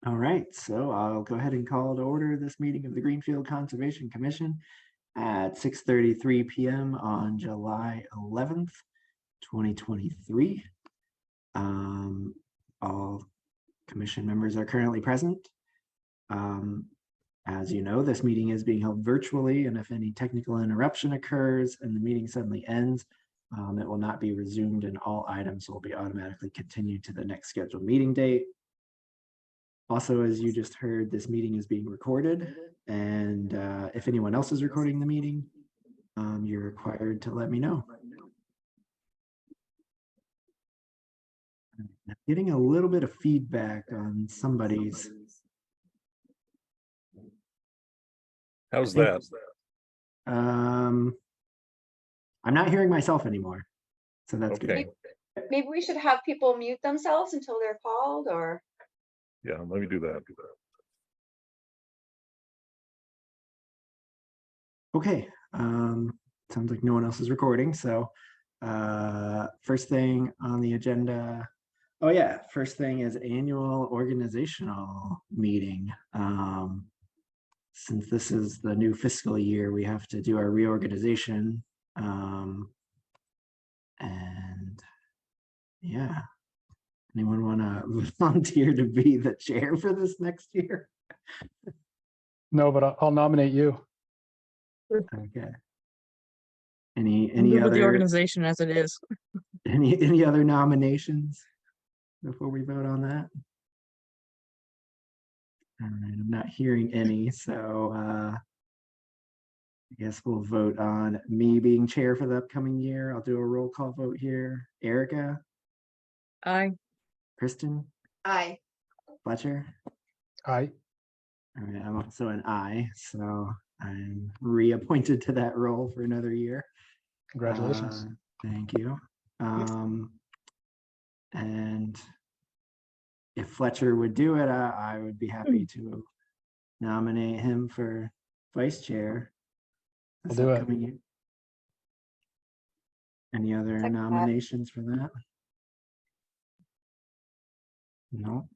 All right, so I'll go ahead and call to order this meeting of the Greenfield Conservation Commission at 6:33 p.m. on July 11th, 2023. All commission members are currently present. As you know, this meeting is being held virtually, and if any technical interruption occurs and the meeting suddenly ends, it will not be resumed, and all items will be automatically continued to the next scheduled meeting date. Also, as you just heard, this meeting is being recorded, and if anyone else is recording the meeting, you're required to let me know. I'm getting a little bit of feedback on somebody's. How's that? I'm not hearing myself anymore, so that's okay. good. Maybe we should have people mute themselves until they're called, or Yeah, let me do that. Okay, sounds like no one else is recording, so first thing on the agenda. Oh yeah, first thing is annual organizational meeting. Since this is the new fiscal year, we have to do our reorganization. And yeah, anyone want to volunteer to be the chair for this next year? No, but I'll nominate you. Okay. Any Move with other the organization as it is. any other nominations before we vote on that? All right, I'm not hearing any, so I guess we'll vote on me being chair for the upcoming year. I'll do a roll call vote here. Erica? Aye. Kristen? aye. Fletcher? Aye. All right, I'm also an aye, so I'm reappointed to that role for another year. Congratulations. Thank you. And if Fletcher would do it, I would be happy to nominate him for vice chair. I'll do it. Year. Any other Second nominations for that? No.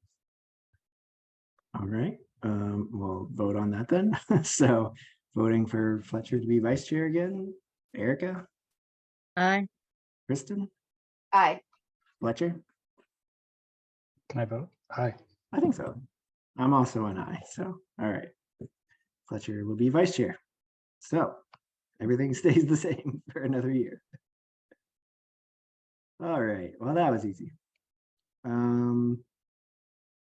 All right, we'll vote on that then. So voting for Fletcher to be vice chair again. Erica? Aye. Kristen? Aye. Fletcher? Can I vote? Aye. I think so. I'm also an aye, so all right. Fletcher will be vice chair. So everything stays the same for another year. All right, well, that was easy.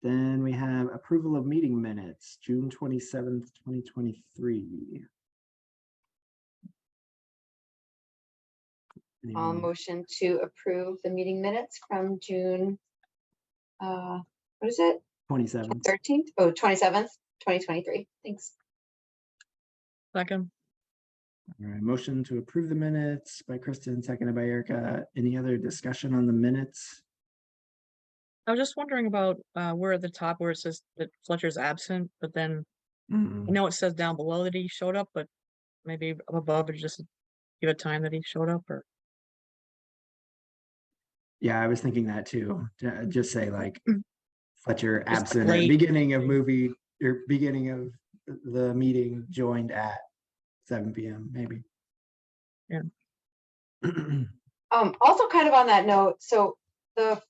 Then we have approval of meeting minutes, June 27th, 2023. I'll motion to approve the meeting minutes from June, what is it? 27th. 13th? Oh, 27th, 2023. Thanks. Second. All right, motion to approve the minutes by Kristen, seconded by Erica. Any other discussion on the minutes? I was just wondering about where at the top where it says that Fletcher's absent, but then I know it says down below that he showed up, but maybe up above it just give a time that he showed up, or Yeah, I was thinking that too. Just say like Fletcher Just absent at late. beginning of movie or beginning of the meeting, joined at 7 p.m. maybe. Yeah. Also kind of on that note, so the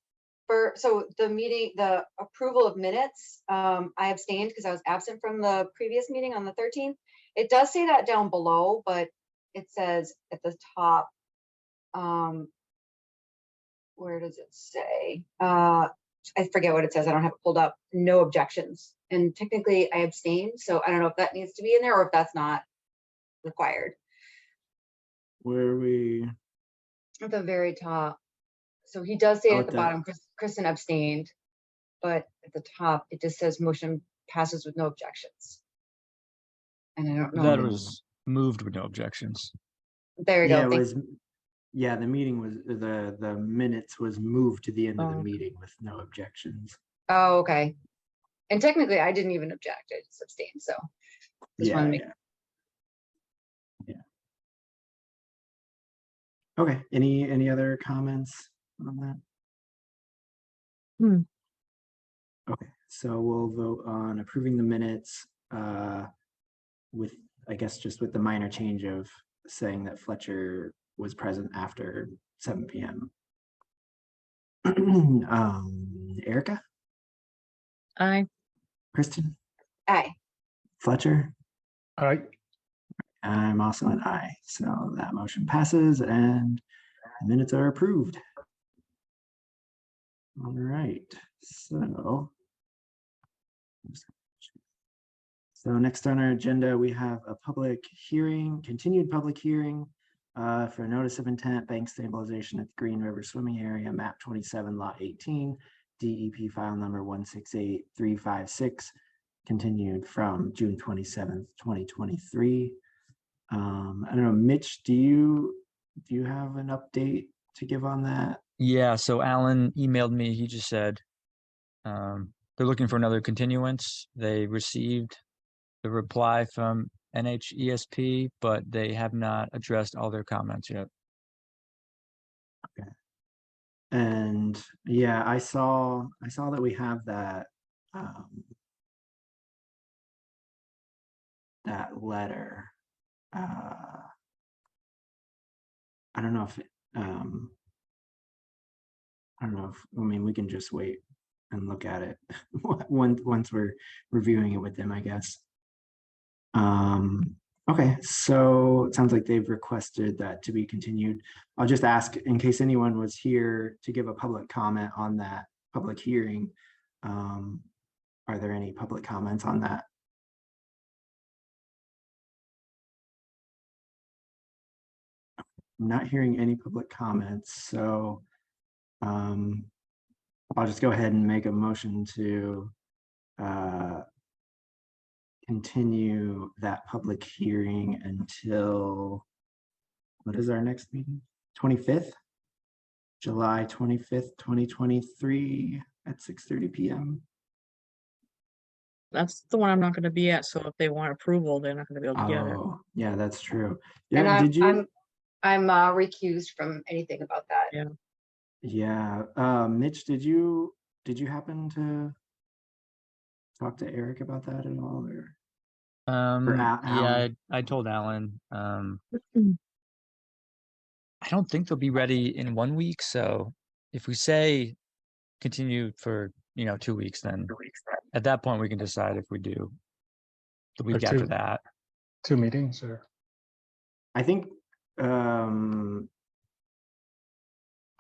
meeting, the approval of minutes, I abstained because I was absent from the previous meeting on the 13th. It does say that down below, but it says at the top, where does it say? I forget what it says. I don't have it pulled up. No objections. And technically I abstained. So I don't know if that needs to be in there or if that's not required. Where are we? At the very top. So he does say at the bottom, Kristen abstained, but at the top, it just says motion passes with no objections. And I don't know. That was moved with no objections. There you Yeah, go. it was. Yeah, the meeting was the minutes was moved to the end of the Oh. meeting with no objections. Oh, okay. And technically, I didn't even object. I just abstained. So just wanted to make. Yeah. Okay. Any other comments on that? Okay. so we'll vote on approving the minutes with, I guess, just with the minor change of saying that Fletcher was present after 7 p.m. Erica, Aye. Kristen, Aye. Fletcher, Aye. I'm also an aye. So that motion passes and the minutes are approved. All right, so next on our agenda, we have a public hearing, continued public hearing for a notice of intent, bank stabilization at the Green River Swimming Area, map 27, lot 18, DEP file number 168356, continued from June 27th, 2023. I don't know, Mitch, do you have an update to give on that? Yeah, so Alan emailed me. He just said they're looking for another continuance. They received the reply from NHESP, but they have not addressed all their comments yet. Okay. And yeah, I saw that we have that that letter. I don't know if I don't know if, I mean, we can just wait and look at it once we're reviewing it with them, I guess. Okay, so it sounds like they've requested that to be continued. I'll just ask in case anyone was here to give a public comment on that public hearing. Are there any public comments on that? I'm not hearing any public comments, so I'll just go ahead and make a motion to continue that public hearing until, what is our next meeting? 25th, July 25th, 2023 at 6:30 p.m. That's the one I'm not gonna be at, so if they want approval, they're not gonna be able to get it. Oh, yeah, that's true. And Yeah, did you? I'm recused from anything about that. Yeah. Yeah, Mitch, did you happen to talk to Eric about that at all, or? Yeah, Alan? I told Alan. I don't think they'll be ready in 1 week. So if we say continue for 2 weeks, then at that point we can decide if we do the week after that. 2 meetings or? I think,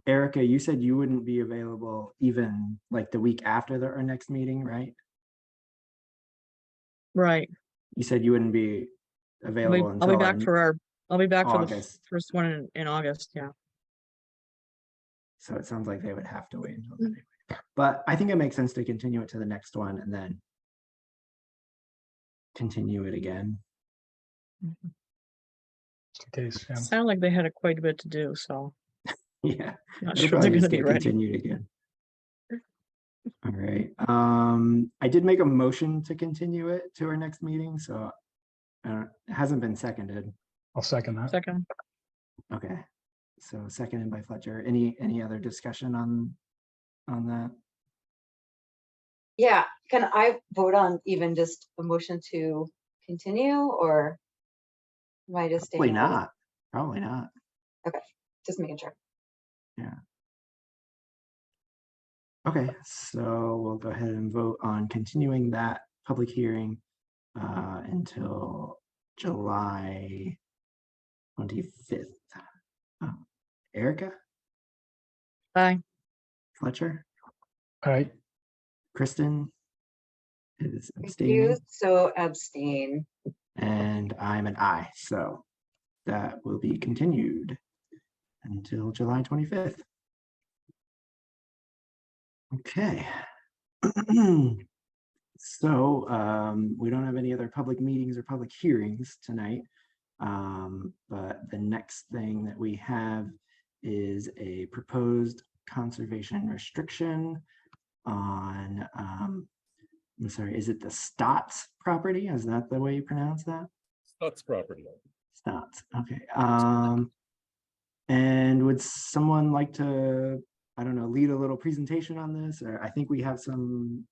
Erica, you said you wouldn't be available even like the week after our next meeting, right? Right. You said you wouldn't be available I'll be until back for the August. first one in August, yeah. So it sounds like they would have to wait until then. But I think it makes sense to continue it to the next one and then continue it again. The case, yeah. Sound like they had quite a bit to do, so Yeah, not it'll sure they're probably just gonna be get ready. continued again. All right. I did make a motion to continue it to our next meeting, so it hasn't been seconded. I'll second that. Second. Okay, so seconded by Fletcher. Any other discussion on that? Yeah, can I vote on even just a motion to continue, or am I just Probably staying? not. Probably not. Just making sure. Okay, so we'll go ahead and vote on continuing that public hearing until July 25th. Erica, Aye. Fletcher, All right. Kristen is abstaining, Confused, so abstain. and I'm an aye. So that will be continued until July 25th. Okay. So we don't have any other public meetings or public hearings tonight. But the next thing that we have is a proposed conservation restriction on, I'm sorry, is it the Stotts property? Is that the way you pronounce that? That's property. Stotts, okay. And would someone like to, I don't know, lead a little presentation on this? Or I think we have some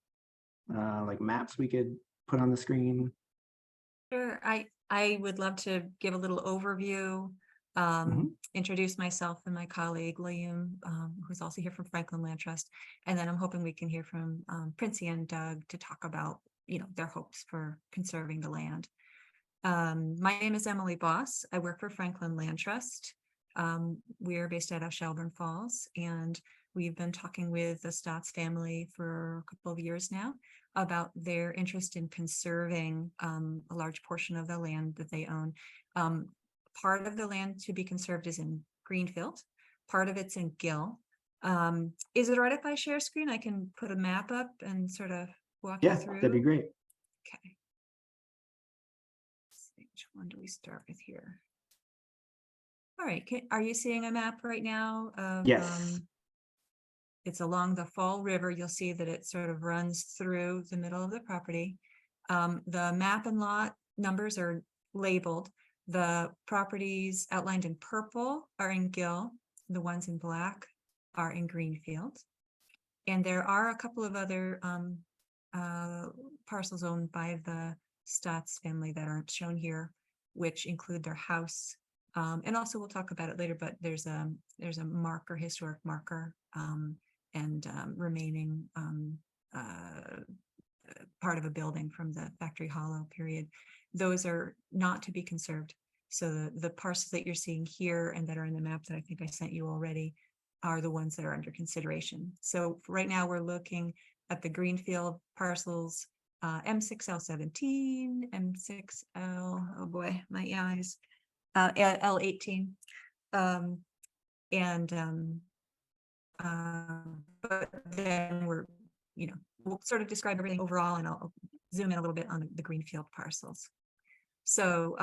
like maps we could put on the screen? Sure, I would love to give a little overview, introduce myself and my colleague William, who's also here from Franklin Land Trust. And then I'm hoping we can hear from Princey and Doug to talk about, their hopes for conserving the land. My name is Emily Boss. I work for Franklin Land Trust. We are based out of Shelburne Falls, and we've been talking with the Stotts family for a couple of years now about their interest in conserving a large portion of the land that they own. Part of the land to be conserved is in Greenfield. Part of it's in Gill. Is it all right if I share screen? I can put a map up and sort of walk you Yeah, through. that'd be great. Okay. Let's see, which one do we start with here? All right, are you seeing a map right now? Of, Yes. it's along the Fall River. You'll see that it sort of runs through the middle of the property. The map and lot numbers are labeled. The properties outlined in purple are in Gill. The ones in black are in Greenfield. And there are a couple of other parcels owned by the Stotts family that aren't shown here, which include their house. And also we'll talk about it later, but there's a marker, historic marker, and remaining part of a building from the Factory Hollow period. Those are not to be conserved. So the parcels that you're seeing here and that are in the map that I think I sent you already are the ones that are under consideration. So right now we're looking at the Greenfield parcels, M6L17, M6L, oh boy, my eyes, L18. But then we'll sort of describe everything overall, and I'll zoom in a little bit on the Greenfield parcels. So,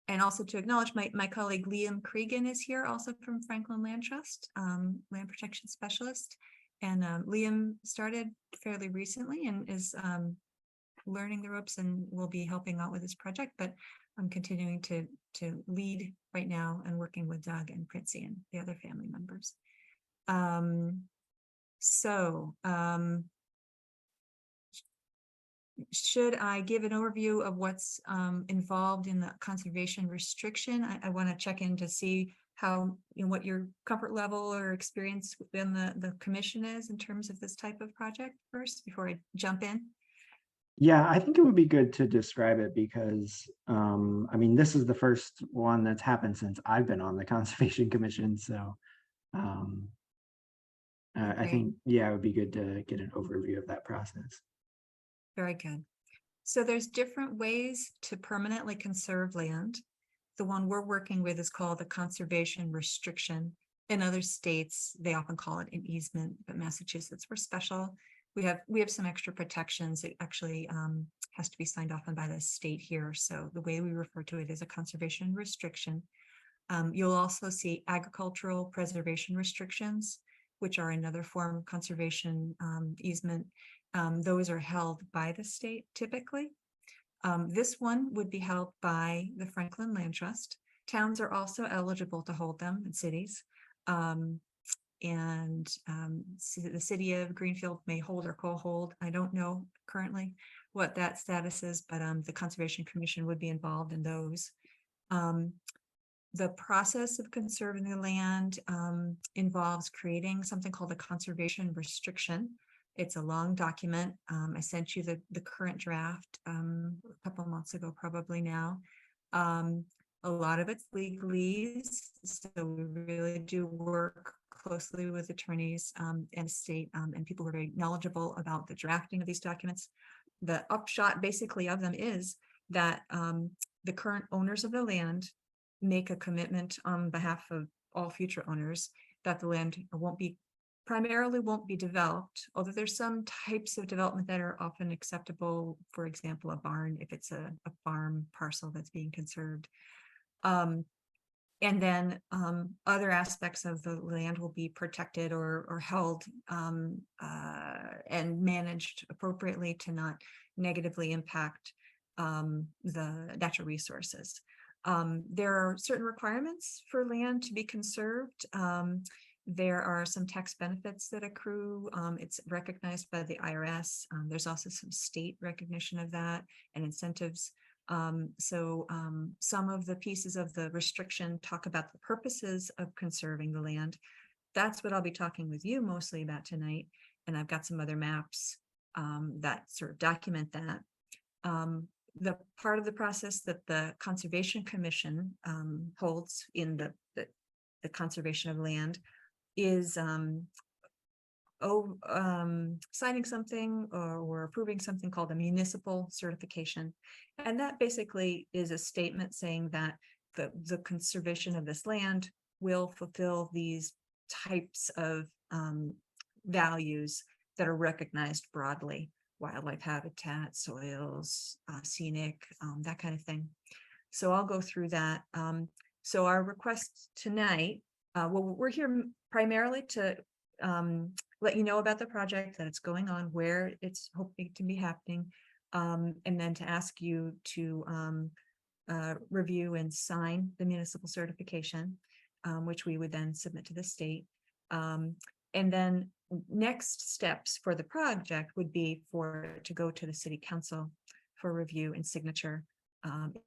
and also to acknowledge my colleague Liam Cregan is here, also from Franklin Land Trust, land protection specialist. And Liam started fairly recently and is learning the ropes and will be helping out with this project, but I'm continuing to lead right now and working with Doug and Princey and the other family members. Should I give an overview of what's involved in the conservation restriction? I want to check in to see how, what your comfort level or experience within the commission is in terms of this type of project first, before I jump in. Yeah, I think it would be good to describe it because, I mean, this is the first one that's happened since I've been on the Conservation Commission. So I think, yeah, it would be good to get an overview of that process. Very good. So there's different ways to permanently conserve land. The one we're working with is called the conservation restriction. In other states, they often call it an easement, but Massachusetts, we're special. We have some extra protections. It actually has to be signed off on by the state here. So the way we refer to it is a conservation restriction. You'll also see agricultural preservation restrictions, which are another form of conservation easement. Those are held by the state typically. This one would be held by the Franklin Land Trust. Towns are also eligible to hold them, and cities. The city of Greenfield may hold or co-hold. I don't know currently what that status is, but the Conservation Commission would be involved in those. The process of conserving the land involves creating something called a conservation restriction. It's a long document. I sent you the current draft a couple of months ago, probably now. A lot of it's legalese, so we really do work closely with attorneys and state and people who are very knowledgeable about the drafting of these documents. The upshot basically of them is that the current owners of the land make a commitment on behalf of all future owners that the land primarily won't be developed, although there's some types of development that are often acceptable. For example, a barn, if it's a farm parcel that's being conserved. And then other aspects of the land will be protected or held and managed appropriately to not negatively impact the natural resources. There are certain requirements for land to be conserved. There are some tax benefits that accrue. It's recognized by the IRS. There's also some state recognition of that and incentives. Some of the pieces of the restriction talk about the purposes of conserving the land. That's what I'll be talking with you mostly about tonight. And I've got some other maps that sort of document that. The part of the process that the Conservation Commission holds in the conservation of land is signing something or approving something called a municipal certification. And that basically is a statement saying that the conservation of this land will fulfill these types of values that are recognized broadly: wildlife habitat, soils, scenic, that kind of thing. So I'll go through that. So our request tonight, well, we're here primarily to let you know about the project, that it's going on, where it's hoping to be happening, and then to ask you to review and sign the municipal certification, which we would then submit to the state. And then next steps for the project would be to go to the city council for review and signature.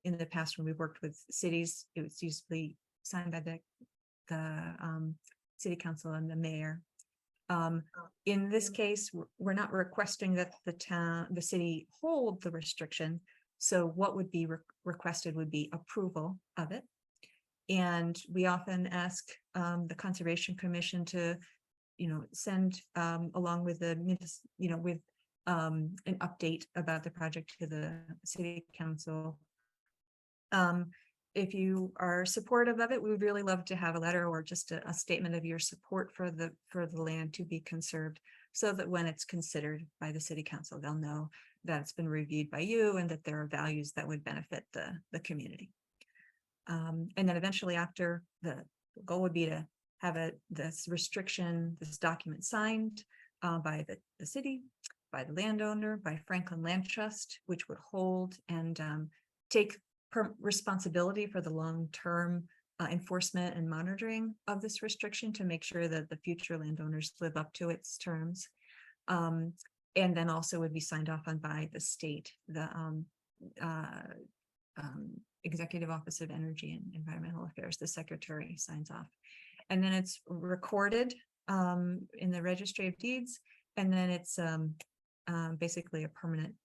In the past, when we've worked with cities, it was usually signed by the city council and the mayor. In this case, we're not requesting that the city hold the restriction. So what would be requested would be approval of it. And we often ask the Conservation Commission to, send along with with an update about the project to the city council. If you are supportive of it, we would really love to have a letter or just a statement of your support for the land to be conserved, so that when it's considered by the city council, they'll know that it's been reviewed by you and that there are values that would benefit the community. And then eventually, after, the goal would be to have this document signed by the city, by the landowner, by Franklin Land Trust, which would hold and take responsibility for the long-term enforcement and monitoring of this restriction to make sure that the future landowners live up to its terms. And then also would be signed off on by the state, the Executive Office of Energy and Environmental Affairs, the secretary signs off. And then it's recorded in the Registry of Deeds. And then it's basically a permanent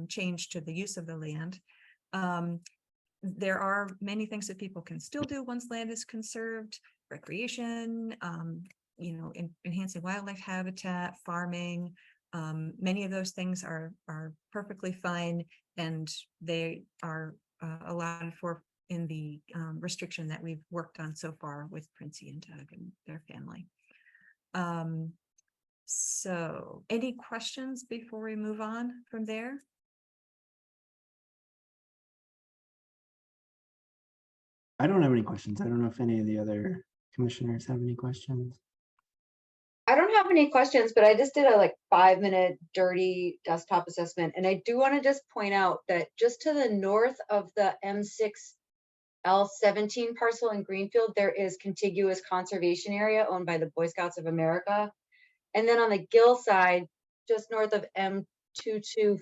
change to the use of the land. There are many things that people can still do once land is conserved: recreation, enhancing wildlife habitat, farming. Many of those things are perfectly fine, and they are allowed for in the restriction that we've worked on so far with Princey and Doug and their family. So any questions before we move on from there? I don't have any questions. I don't know if any of the other commissioners have any questions. I don't have any questions, but I just did a 5-minute dirty desktop assessment. And I do want to just point out that just to the north of the M6L17 parcel in Greenfield, there is contiguous conservation area owned by the Boy Scouts of America. And then on the Gill side, just north of M223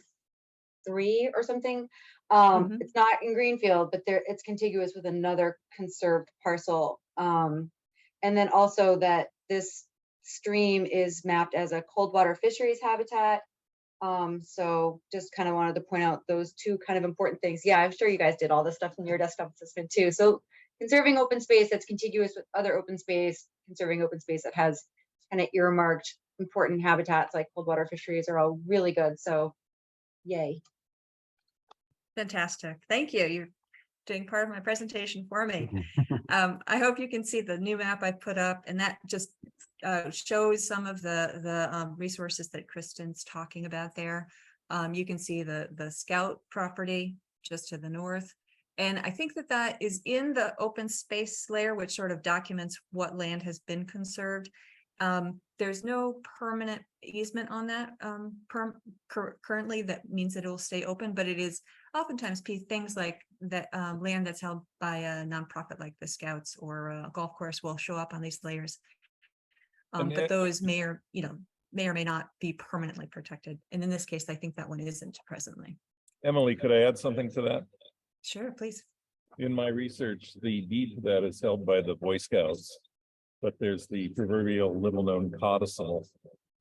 or something, it's not in Greenfield, but it's contiguous with another conserved parcel. And then also that this stream is mapped as a cold water fisheries habitat. So just kind of wanted to point out those two kind of important things. Yeah, I'm sure you guys did all this stuff in your desktop assessment too. So conserving open space that's contiguous with other open space, conserving open space that has kind of earmarked important habitats like cold water fisheries are all really good. So yay. Fantastic. Thank you. You're doing part of my presentation for me. I hope you can see the new map I put up, and that just shows some of the resources that Kristen's talking about there. You can see the Scout property just to the north. And I think that is in the open space layer, which sort of documents what land has been conserved. There's no permanent easement on that currently. That means that it will stay open, but it is oftentimes things like that land that's held by a nonprofit like the Scouts or a golf course will show up on these layers. And But those may or may not be permanently protected. And in this case, I think that one isn't presently. Emily, could I add something to that? Sure, please. In my research, the deed to that is held by the Boy Scouts. But there's the proverbial little known codicil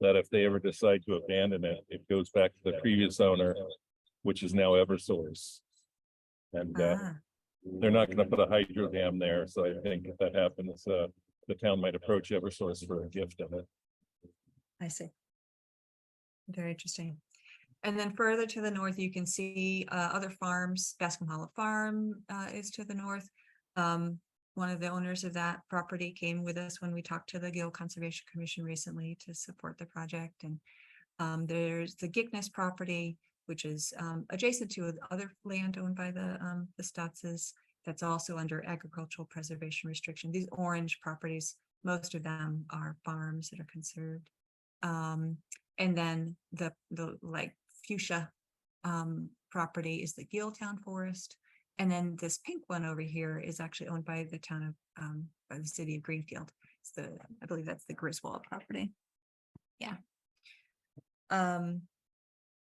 that if they ever decide to abandon it, it goes back to the previous owner, which is now Eversource. And Ah, they're not gonna put a hydro dam there, so I think if that happens, the town might approach Eversource for a gift of it. I see. Very interesting. And then further to the north, you can see other farms. Bascom Hollow Farm is to the north. One of the owners of that property came with us when we talked to the Gill Conservation Commission recently to support the project. And there's the Gickness property, which is adjacent to other land owned by the Stotzes. That's also under agricultural preservation restriction. These orange properties, most of them are farms that are conserved. And then the like fuchsia property is the Gilltown Forest. And then this pink one over here is actually owned by the town of by the city of Greenfield. It's I believe that's the Griswold property. Yeah. And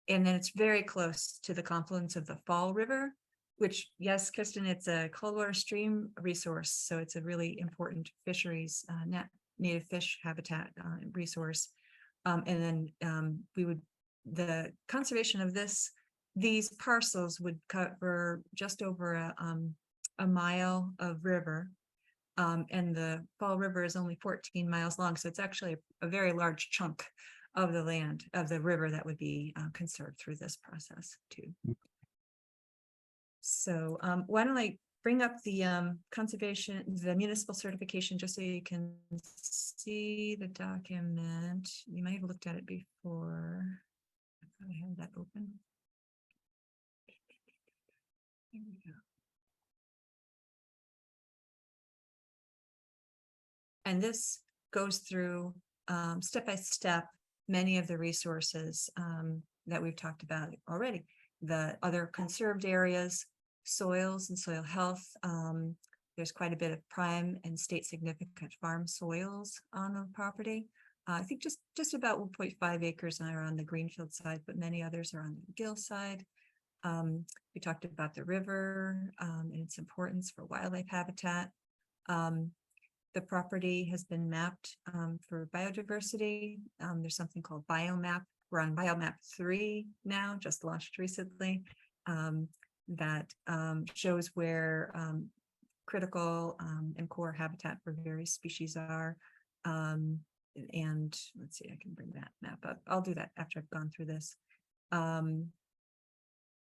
then it's very close to the confluence of the Fall River, which, yes, Kristen, it's a cold water stream resource. So it's a really important fisheries, native fish habitat resource. And then the conservation of these parcels would cover just over a mile of river. And the Fall River is only 14 miles long. So it's actually a very large chunk of the land, of the river, that would be conserved through this process too. So why don't I bring up the conservation, the municipal certification, just so you can see the document. You might have looked at it before. I thought I had that open. Here we go. And this goes through step by step many of the resources that we've talked about already. The other conserved areas, soils and soil health. There's quite a bit of prime and state significant farm soils on the property. I think just about 1.5 acres are on the Greenfield side, but many others are on the Gill side. We talked about the river and its importance for wildlife habitat. The property has been mapped for biodiversity. There's something called Biomap. We're on Biomap 3 now, just launched recently, that shows where critical and core habitat for various species are. And let's see, I can bring that map up. I'll do that after I've gone through this.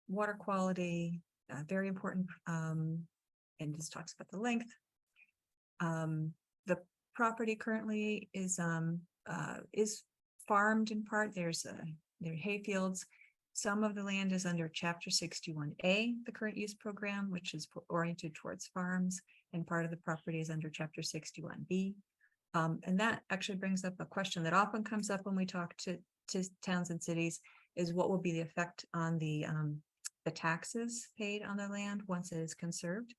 Water quality, very important, and this talks about the length. The property currently is farmed in part. There are hay fields. Some of the land is under Chapter 61A, the current use program, which is oriented towards farms, and part of the property is under Chapter 61B. And that actually brings up a question that often comes up when we talk to towns and cities, is what will be the effect on the taxes paid on the land once it is conserved.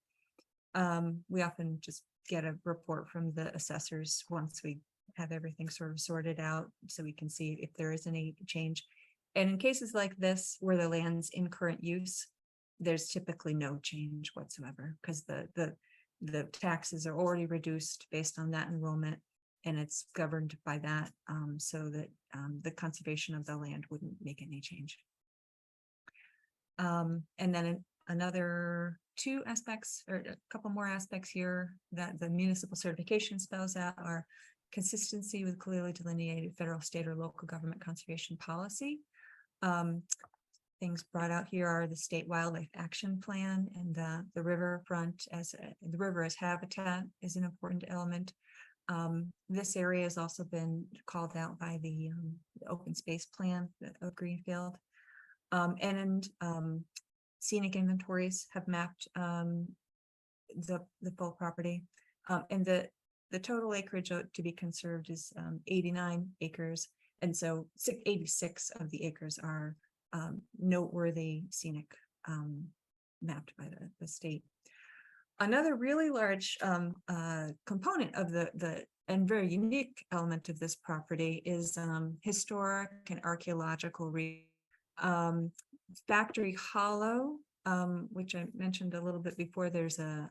We often just get a report from the assessors once we have everything sort of sorted out, so we can see if there is any change. And in cases like this, where the land's in current use, there's typically no change whatsoever, because the taxes are already reduced based on that enrollment, and it's governed by that, so that the conservation of the land wouldn't make any change. And then another two aspects, or a couple more aspects here that the municipal certification spells out, are consistency with clearly delineated federal, state, or local government conservation policy. Things brought out here are the state wildlife action plan, and the riverfront the river as habitat is an important element. This area has also been called out by the open space plan of Greenfield. And scenic inventories have mapped the full property, and the total acreage to be conserved is 89 acres, and so 86 of the acres are noteworthy scenic, mapped by the state. Another really large component of the and very unique element of this property is historic and archaeological Factory Hollow, which I mentioned a little bit before. There's a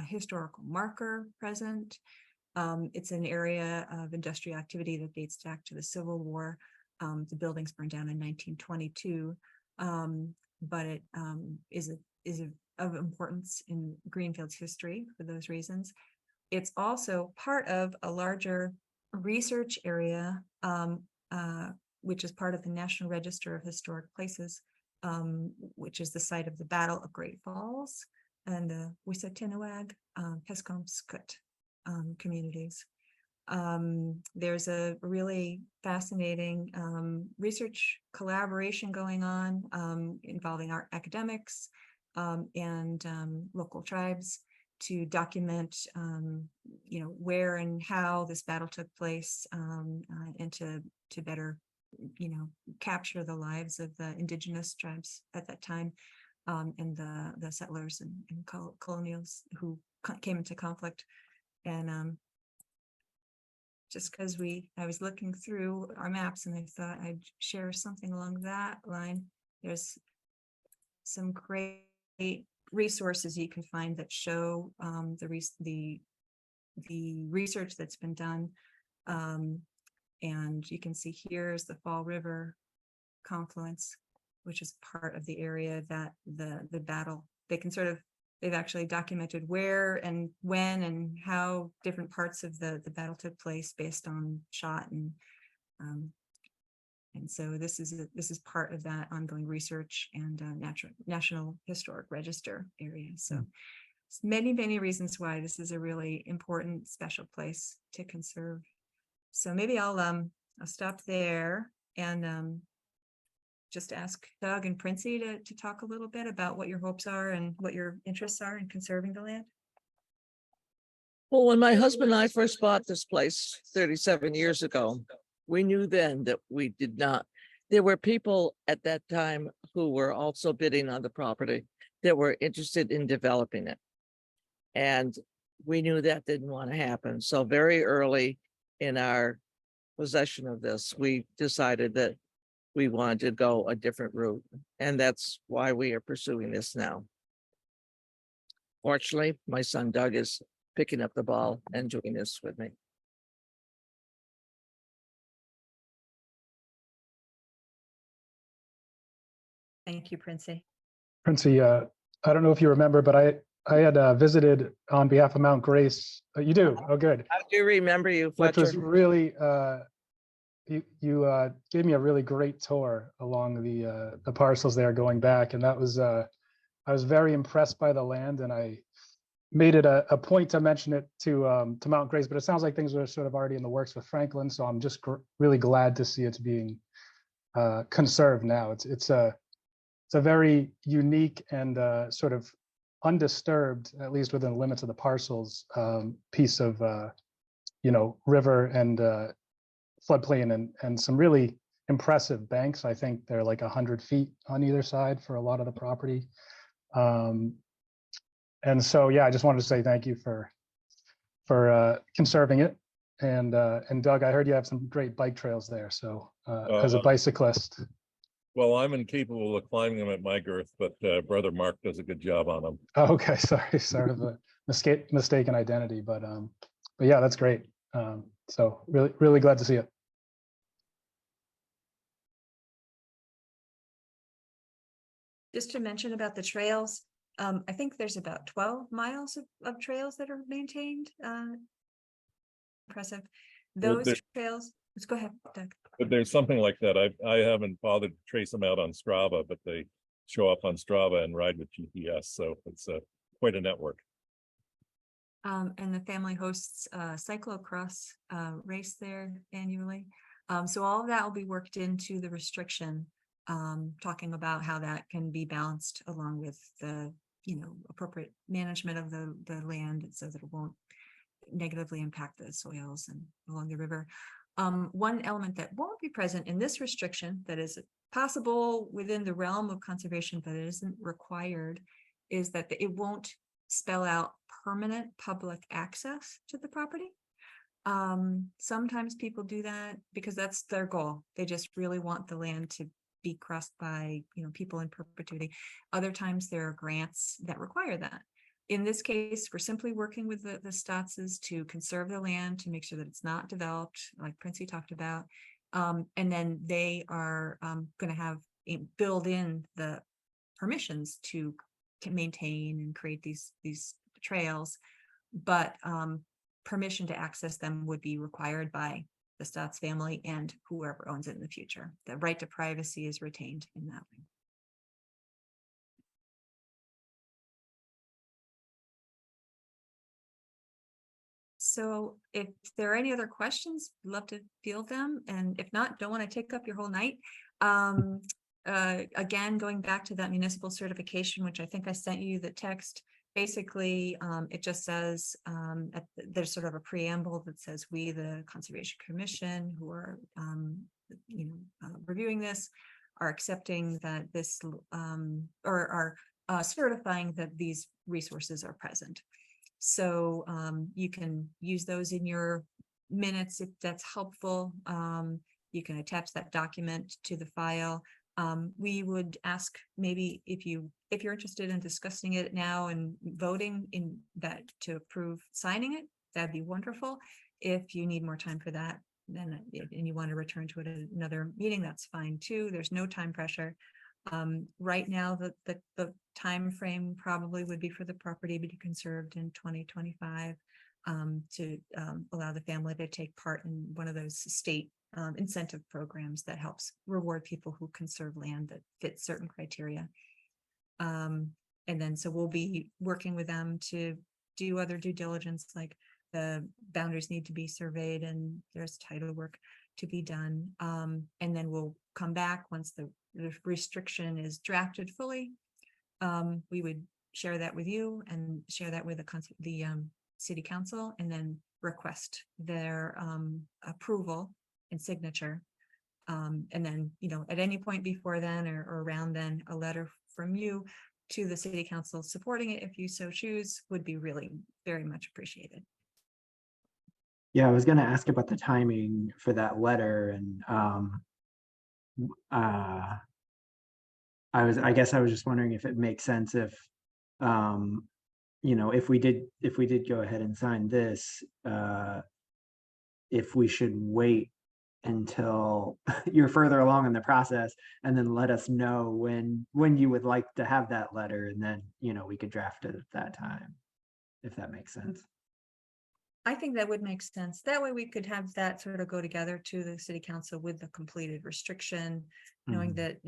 historical marker present. It's an area of industrial activity that dates back to the Civil War. The buildings burned down in 1922, but it is of importance in Greenfield's history for those reasons. It's also part of a larger research area, which is part of the National Register of Historic Places, which is the site of the Battle of Great Falls and the Wissatinawag, Peskomskut communities. There's a really fascinating research collaboration going on involving our academics and local tribes to document, where and how this battle took place, and to better, capture the lives of the indigenous tribes at that time, and the settlers and colonials who came into conflict. And just because I was looking through our maps and I thought I'd share something along that line. There's some great resources you can find that show the research that's been done. And you can see here is the Fall River confluence, which is part of the area that the battle, they've actually documented where and when and how different parts of the battle took place based on shot. And so this is part of that ongoing research and National Historic Register area. So many, many reasons why this is a really important special place to conserve. So maybe I'll stop there and just ask Doug and Princey to talk a little bit about what your hopes are and what your interests are in conserving the land. Well, when my husband and I first bought this place 37 years ago, we knew then that we did not. There were people at that time who were also bidding on the property that were interested in developing it. And we knew that didn't want to happen. So very early in our possession of this, we decided that we wanted to go a different route. And that's why we are pursuing this now. Fortunately, my son Doug is picking up the ball and doing this with me. Thank you, Princey. Princey, I don't know if you remember, but I had visited on behalf of Mount Grace. You do? Oh, good. I do remember you, Which Fletcher. was really, you gave me a really great tour along the parcels there going back. And that was, I was very impressed by the land, and I made it a point to mention it to Mount Grace, but it sounds like things are sort of already in the works with Franklin. So I'm just really glad to see it's being conserved now. It's a very unique and sort of undisturbed, at least within the limits of the parcels, piece of, river and floodplain and some really impressive banks. I think they're like 100 feet on either side for a lot of the property. And so, yeah, I just wanted to say thank you for conserving it. And Doug, I heard you have some great bike trails there. So as a bicyclist. Well, I'm incapable of climbing them at my girth, but brother Mark does a good job on them. Oh, okay, sorry, sort of a mistaken identity, but yeah, that's great. So really glad to see it. Just to mention about the trails, I think there's about 12 miles of trails that are maintained. Impressive. Those trails, let's go ahead, Doug. But there's something like that. I haven't bothered to trace them out on Strava, but they show up on Strava and ride with GPS. So it's quite a network. And the family hosts a cyclocross race there annually. So all of that will be worked into the restriction, talking about how that can be balanced along with the appropriate management of the land so that it won't negatively impact the soils and along the river. One element that won't be present in this restriction that is possible within the realm of conservation, but it isn't required, is that it won't spell out permanent public access to the property. Sometimes people do that because that's their goal. They just really want the land to be crossed by, people in perpetuity. Other times there are grants that require that. In this case, we're simply working with the Stotzes to conserve the land, to make sure that it's not developed, like Princey talked about. And then they are going to have build in the permissions to maintain and create these trails, but permission to access them would be required by the Stotts family and whoever owns it in the future. The right to privacy is retained in that way. So if there are any other questions, I'd love to field them. And if not, don't want to take up your whole night. Again, going back to that municipal certification, which I think I sent you the text, basically, it just says, there's sort of a preamble that says, we, the Conservation Commission, who are, reviewing this, are accepting that this, or are certifying that these resources are present. So you can use those in your minutes if that's helpful. You can attach that document to the file. We would ask maybe if you're interested in discussing it now and voting in that to approve signing it, that'd be wonderful. If you need more time for that, then and you want to return to it at another meeting, that's fine too. There's no time pressure. Right now, the time frame probably would be for the property to be conserved in 2025 to allow the family to take part in one of those state incentive programs that helps reward people who conserve land that fit certain criteria. And then so we'll be working with them to do other due diligence, like the boundaries need to be surveyed and there's title work to be done. And then we'll come back once the restriction is drafted fully. We would share that with you and share that with the city council, and then request their approval and signature. And then, at any point before then or around then, a letter from you to the city council supporting it, if you so choose, would be really very much appreciated. Yeah, I was going to ask about the timing for that letter, and I guess I was just wondering if it makes sense if if we did go ahead and sign this, if we should wait until you're further along in the process and then let us know when you would like to have that letter, and then we could draft it at that time, if that makes sense. I think that would make sense. That way we could have that sort of go together to the city council with the completed restriction, knowing that,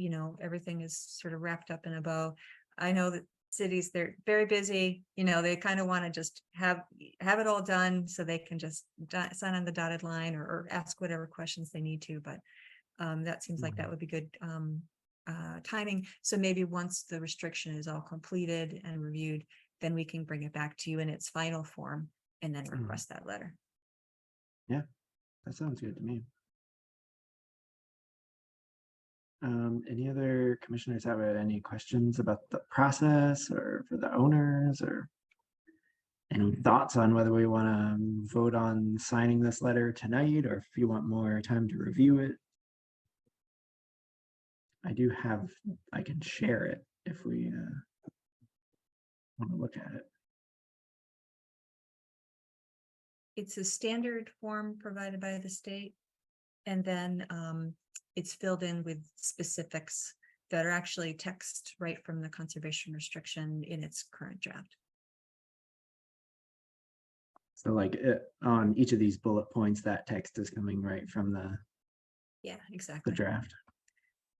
everything is sort of wrapped up in a bow. I know that cities, they're very busy, they kind of want to just have it all done so they can just sign on the dotted line or ask whatever questions they need to. But that seems like that would be good timing. So maybe once the restriction is all completed and reviewed, then we can bring it back to you in its final form and then request that letter. Yeah, that sounds good to me. Any other commissioners have any questions about the process or for the owners, or any thoughts on whether we want to vote on signing this letter tonight, or if you want more time to review it? I can share it if we want to look at it. It's a standard form provided by the state, and then it's filled in with specifics that are actually text right from the conservation restriction in its current draft. So like on each of these bullet points, that text is coming right from the exactly draft.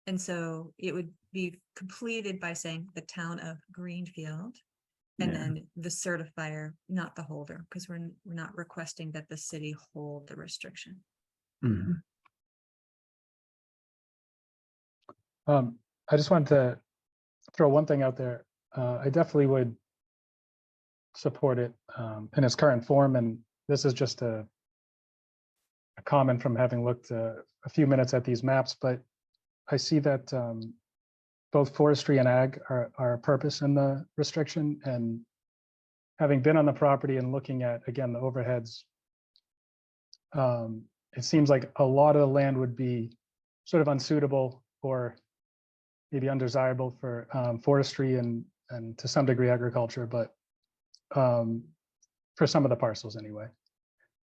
And so it would be completed by saying the town of Greenfield, and then the certifier, not the holder, because we're not requesting that the city hold the restriction. Mm-hmm. I just wanted to throw one thing out there. I definitely would support it in its current form, and this is just a comment from having looked a few minutes at these maps, but I see that both forestry and ag are a purpose in the restriction, and having been on the property and looking at, again, the overheads, it seems like a lot of the land would be sort of unsuitable or maybe undesirable for forestry and to some degree agriculture, but for some of the parcels anyway.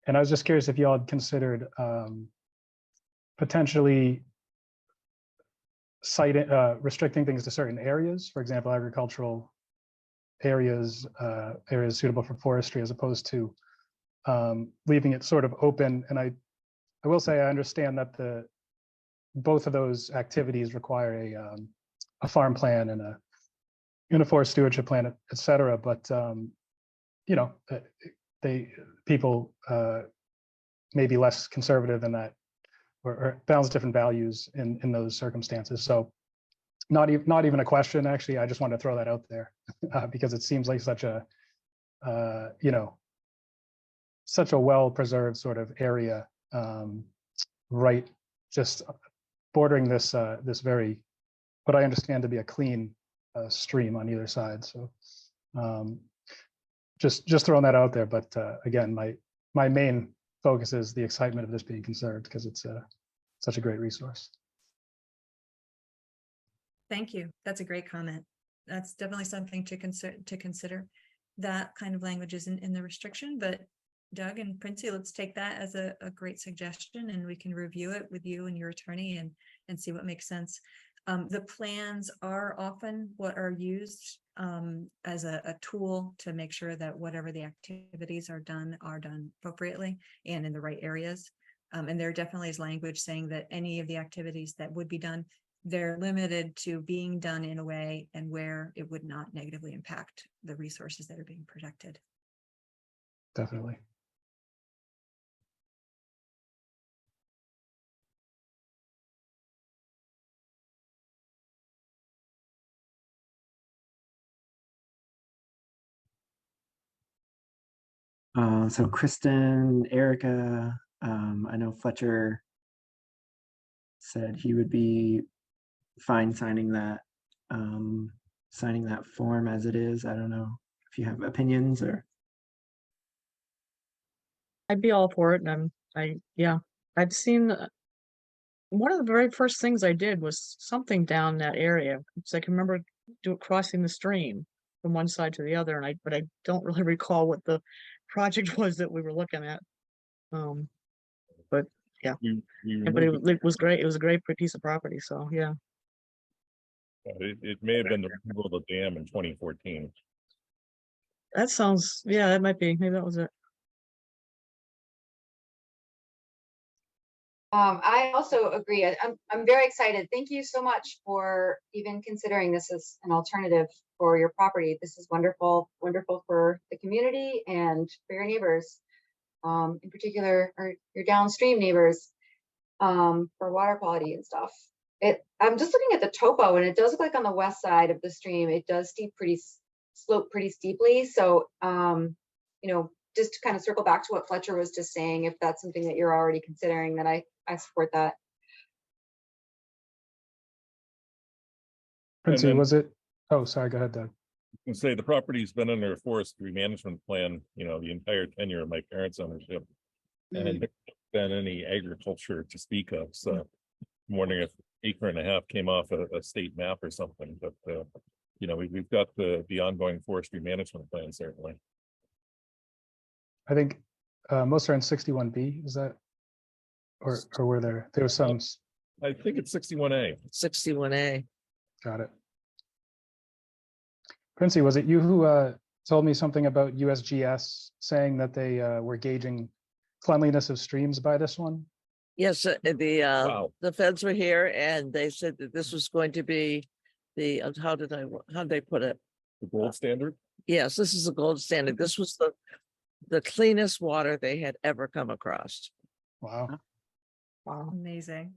And I was just curious if you all had considered potentially restricting things to certain areas, for example, agricultural areas, areas suitable for forestry, as opposed to leaving it sort of open. And I will say I understand that both of those activities require a farm plan and a forest stewardship plan, et cetera. But you know, people may be less conservative in that, or balance different values in those circumstances. So not even a question, actually. I just wanted to throw that out there because it seems like such a you know, such a well-preserved sort of area, right, just bordering this this very, what I understand to be a clean stream on either side. So just throwing that out there. But again, my main focus is the excitement of this being conserved because it's such a great resource. Thank you. That's a great comment. That's definitely something to consider. That kind of language is in the restriction, but Doug and Princey, let's take that as a great suggestion, and we can review it with you and your attorney and see what makes sense. The plans are often what are used as a tool to make sure that whatever the activities are done appropriately and in the right areas. And there definitely is language saying that any of the activities that would be done, they're limited to being done in a way and where it would not negatively impact the resources that are being protected. Definitely. So Kristen, Erica, I know Fletcher said he would be fine signing that form as it is. I don't know if you have opinions or. I'd be all for it. And yeah, I'd seen one of the very first things I did was something down that area. So I can remember crossing the stream from one side to the other, but I don't really recall what the project was that we were looking at. But yeah, but it was great. It was a great piece of property. So yeah. It may have been the removal of the dam in 2014. That sounds, yeah, that might be, maybe that was it. I also agree. I'm very excited. Thank you so much for even considering this as an alternative for your property. This is wonderful, wonderful for the community and for your neighbors, in particular, or your downstream neighbors, for water quality and stuff. I'm just looking at the topo, and it does look like on the west side of the stream, it does slope pretty steeply. So, you know, just to kind of circle back to what Fletcher was just saying, if that's something that you're already considering, then I support that. Princey, was it? Oh, sorry, go ahead, Doug. I can say the property's been under a forestry management plan, you know, the entire tenure of my parents' ownership. And there's been any agriculture to speak of. So I'm wondering if acre and a half came off a state map or something, but you know, we've got the ongoing forestry management plan, certainly. I think most are in 61B, is that, or were there was some? I think it's 61A. 61A. Got it. Princey, was it you who told me something about USGS saying that they were gauging cleanliness of streams by this one? Yes, Wow. the feds were here and they said that this was going to be the, how'd they put it? The gold standard? Yes, this is the gold standard. This was the cleanest water they had ever come across. Wow. Wow. Amazing.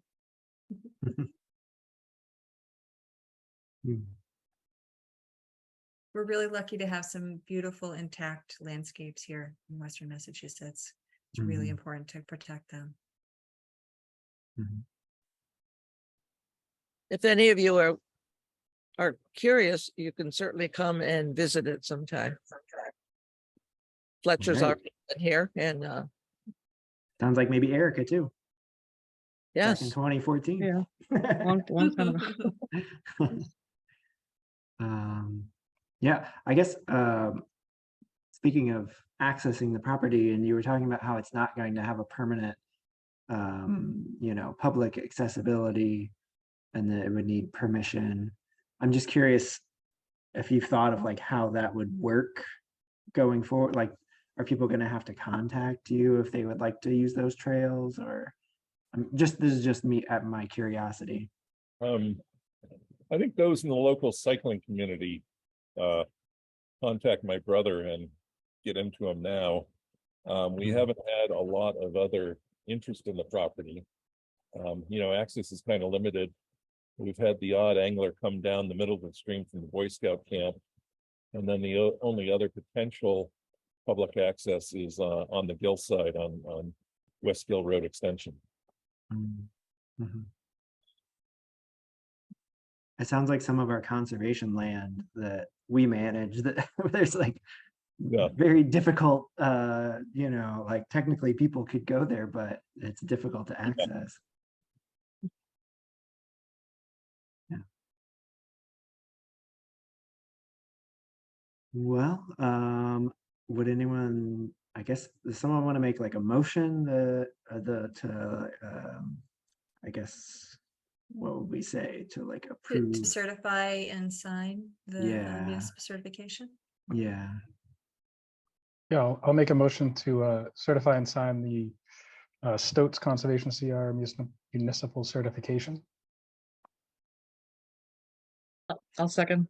We're really lucky to have some beautiful intact landscapes here in Western Massachusetts. It's really important to protect them. If any of you are curious, you can certainly come and visit it sometime. Fletcher's Right. already been here and, Sounds like maybe Erica too, back in yes, 2014. Yeah. Long time ago. Um, yeah, I guess, speaking of accessing the property, and you were talking about how it's not going to have a permanent, public accessibility and that it would need permission. I'm just curious if you've thought of like how that would work going forward. Like, are people going to have to contact you if they would like to use those trails, or this is just me at my curiosity. I think those in the local cycling community contact my brother and get into him now. We haven't had a lot of other interest in the property. Access is kind of limited. We've had the odd angler come down the middle of the stream from the Boy Scout camp. And then the only other potential public access is on the Gill side on West Gill Road Extension. Mhm. It sounds like some of our conservation land that we manage, that there's like Yeah. very difficult, like technically people could go there, but it's difficult to access. Yeah. Well, would anyone, I guess, does someone want to make like a motion I guess, what would we say, to like To approve? certify and sign the Yeah. municipal certification. Yeah. Yeah, I'll make a motion to certify and sign the Stoughts Conservation CR municipal certification. I'll second.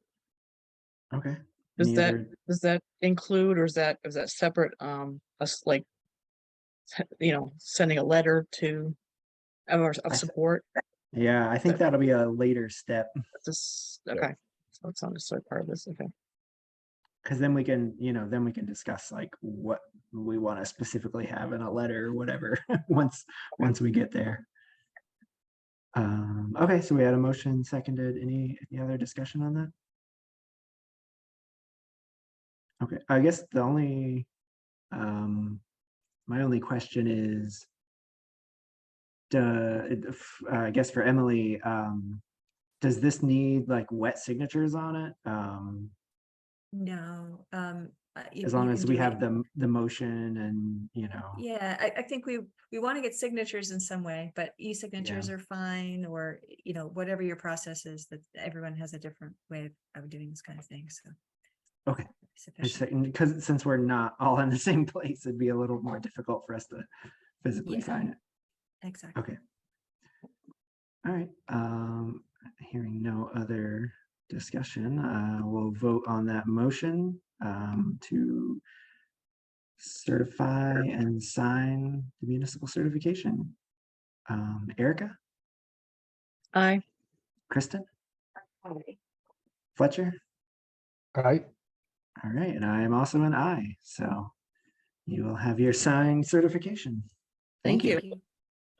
Okay. Does Any that, other? does that include, or is that separate, us like, sending a letter to, of support? Yeah, I think that'll be a later step, This, Yeah. okay, so it's not necessarily part of this, okay. because then we can discuss like what we want to specifically have in a letter or whatever once we get there. Okay, so we had a motion seconded. Any other discussion on that? Okay, I guess the only my only question is, I guess for Emily, does this need like wet signatures on it? No. As long as we have the motion and, Yeah, I think we want to get signatures in some way, but e-signatures are fine, or, whatever your process is, that everyone has a different way of doing this kind of thing, so. Okay. Sufficient. Because since we're not all in the same place, it'd be a little more difficult for us to physically Yeah. sign it. Exactly. Okay. All right. Hearing no other discussion, we'll vote on that motion to certify and sign the municipal certification. Erica, Aye. Kristen, Fletcher. All right. All right, and I am also an aye. So you will have your signed certification. Thank you.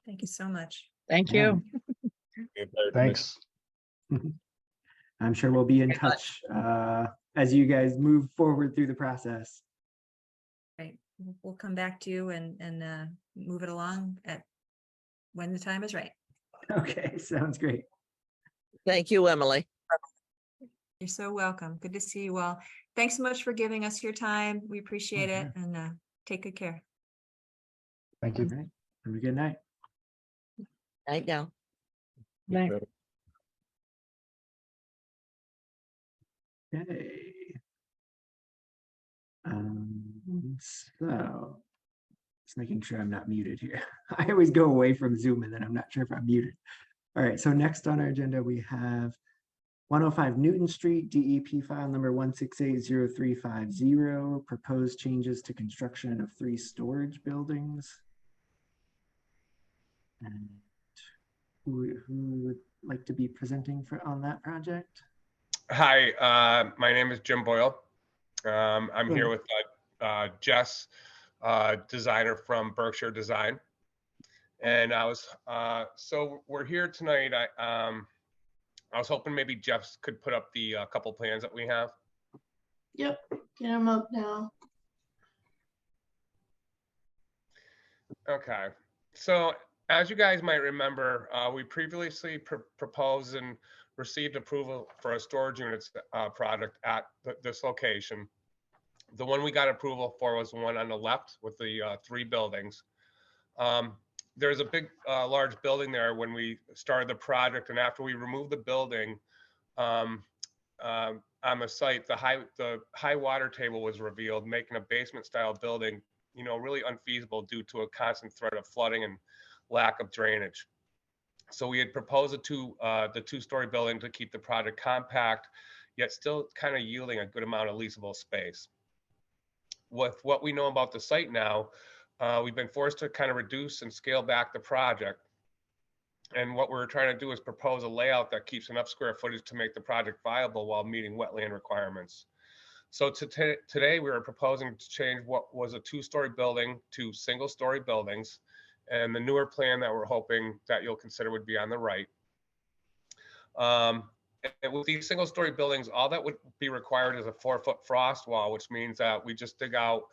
Thank you so much. Thank Yeah. you. Thanks. I'm sure we'll be in touch as you guys move forward through the process. Right. We'll come back to you and move it along at when the time is right. Okay, sounds great. thank you, Emily. You're so welcome. Good to see you all. Thanks so much for giving us your time. We appreciate it, and take good care. Thank All you. right. Have a good night. Night now. Night. Okay. So just making sure I'm not muted here. I always go away from Zoom and then I'm not sure if I'm muted. All right, so next on our agenda, we have 105 Newton Street, DEP file number 1680350, proposed changes to construction of 3 storage buildings. And who would like to be presenting on that project? Hi, my name is Jim Boyle. I'm here with Jess, designer from Berkshire Design. And so we're here tonight. I was hoping maybe Jeff could put up the couple plans that we have. Yep, get them up now. Okay, so as you guys might remember, we previously proposed and received approval for a storage units project at this location. The one we got approval for was the one on the left with the 3 buildings. There's a big, large building there when we started the project, and after we removed the building, on the site, the high water table was revealed, making a basement style building, you know, really unfeasible due to a constant threat of flooding and lack of drainage. So we had proposed the 2-story building to keep the project compact, yet still kind of yielding a good amount of leasable space. With what we know about the site now, we've been forced to kind of reduce and scale back the project. And what we're trying to do is propose a layout that keeps enough square footage to make the project viable while meeting wetland requirements. So today we are proposing to change what was a 2-story building to single-story buildings. And the newer plan that we're hoping that you'll consider would be on the right. And with these single-story buildings, all that would be required is a 4-foot frost wall, which means that we just dig out,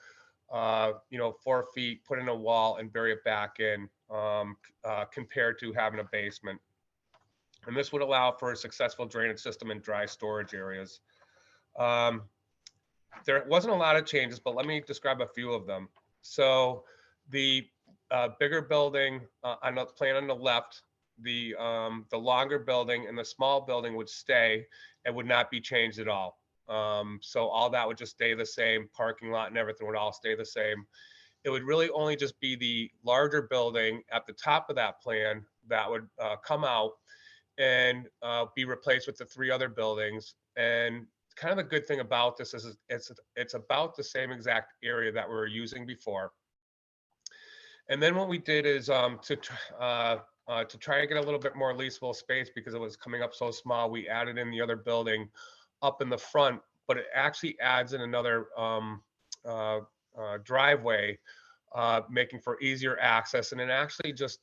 4 feet, put in a wall, and bury it back in, compared to having a basement. And this would allow for a successful drainage system and dry storage areas. There wasn't a lot of changes, but let me describe a few of them. So the bigger building on the plan on the left, the longer building and the small building would stay and would not be changed at all. So all that would just stay the same. Parking lot and everything would all stay the same. It would really only just be the larger building at the top of that plan that would come out and be replaced with the 3 other buildings. And kind of the good thing about this is it's about the same exact area that we were using before. And then what we did is to try and get a little bit more leasable space because it was coming up so small, we added in the other building up in the front, but it actually adds in another driveway, making for easier access. And it actually just,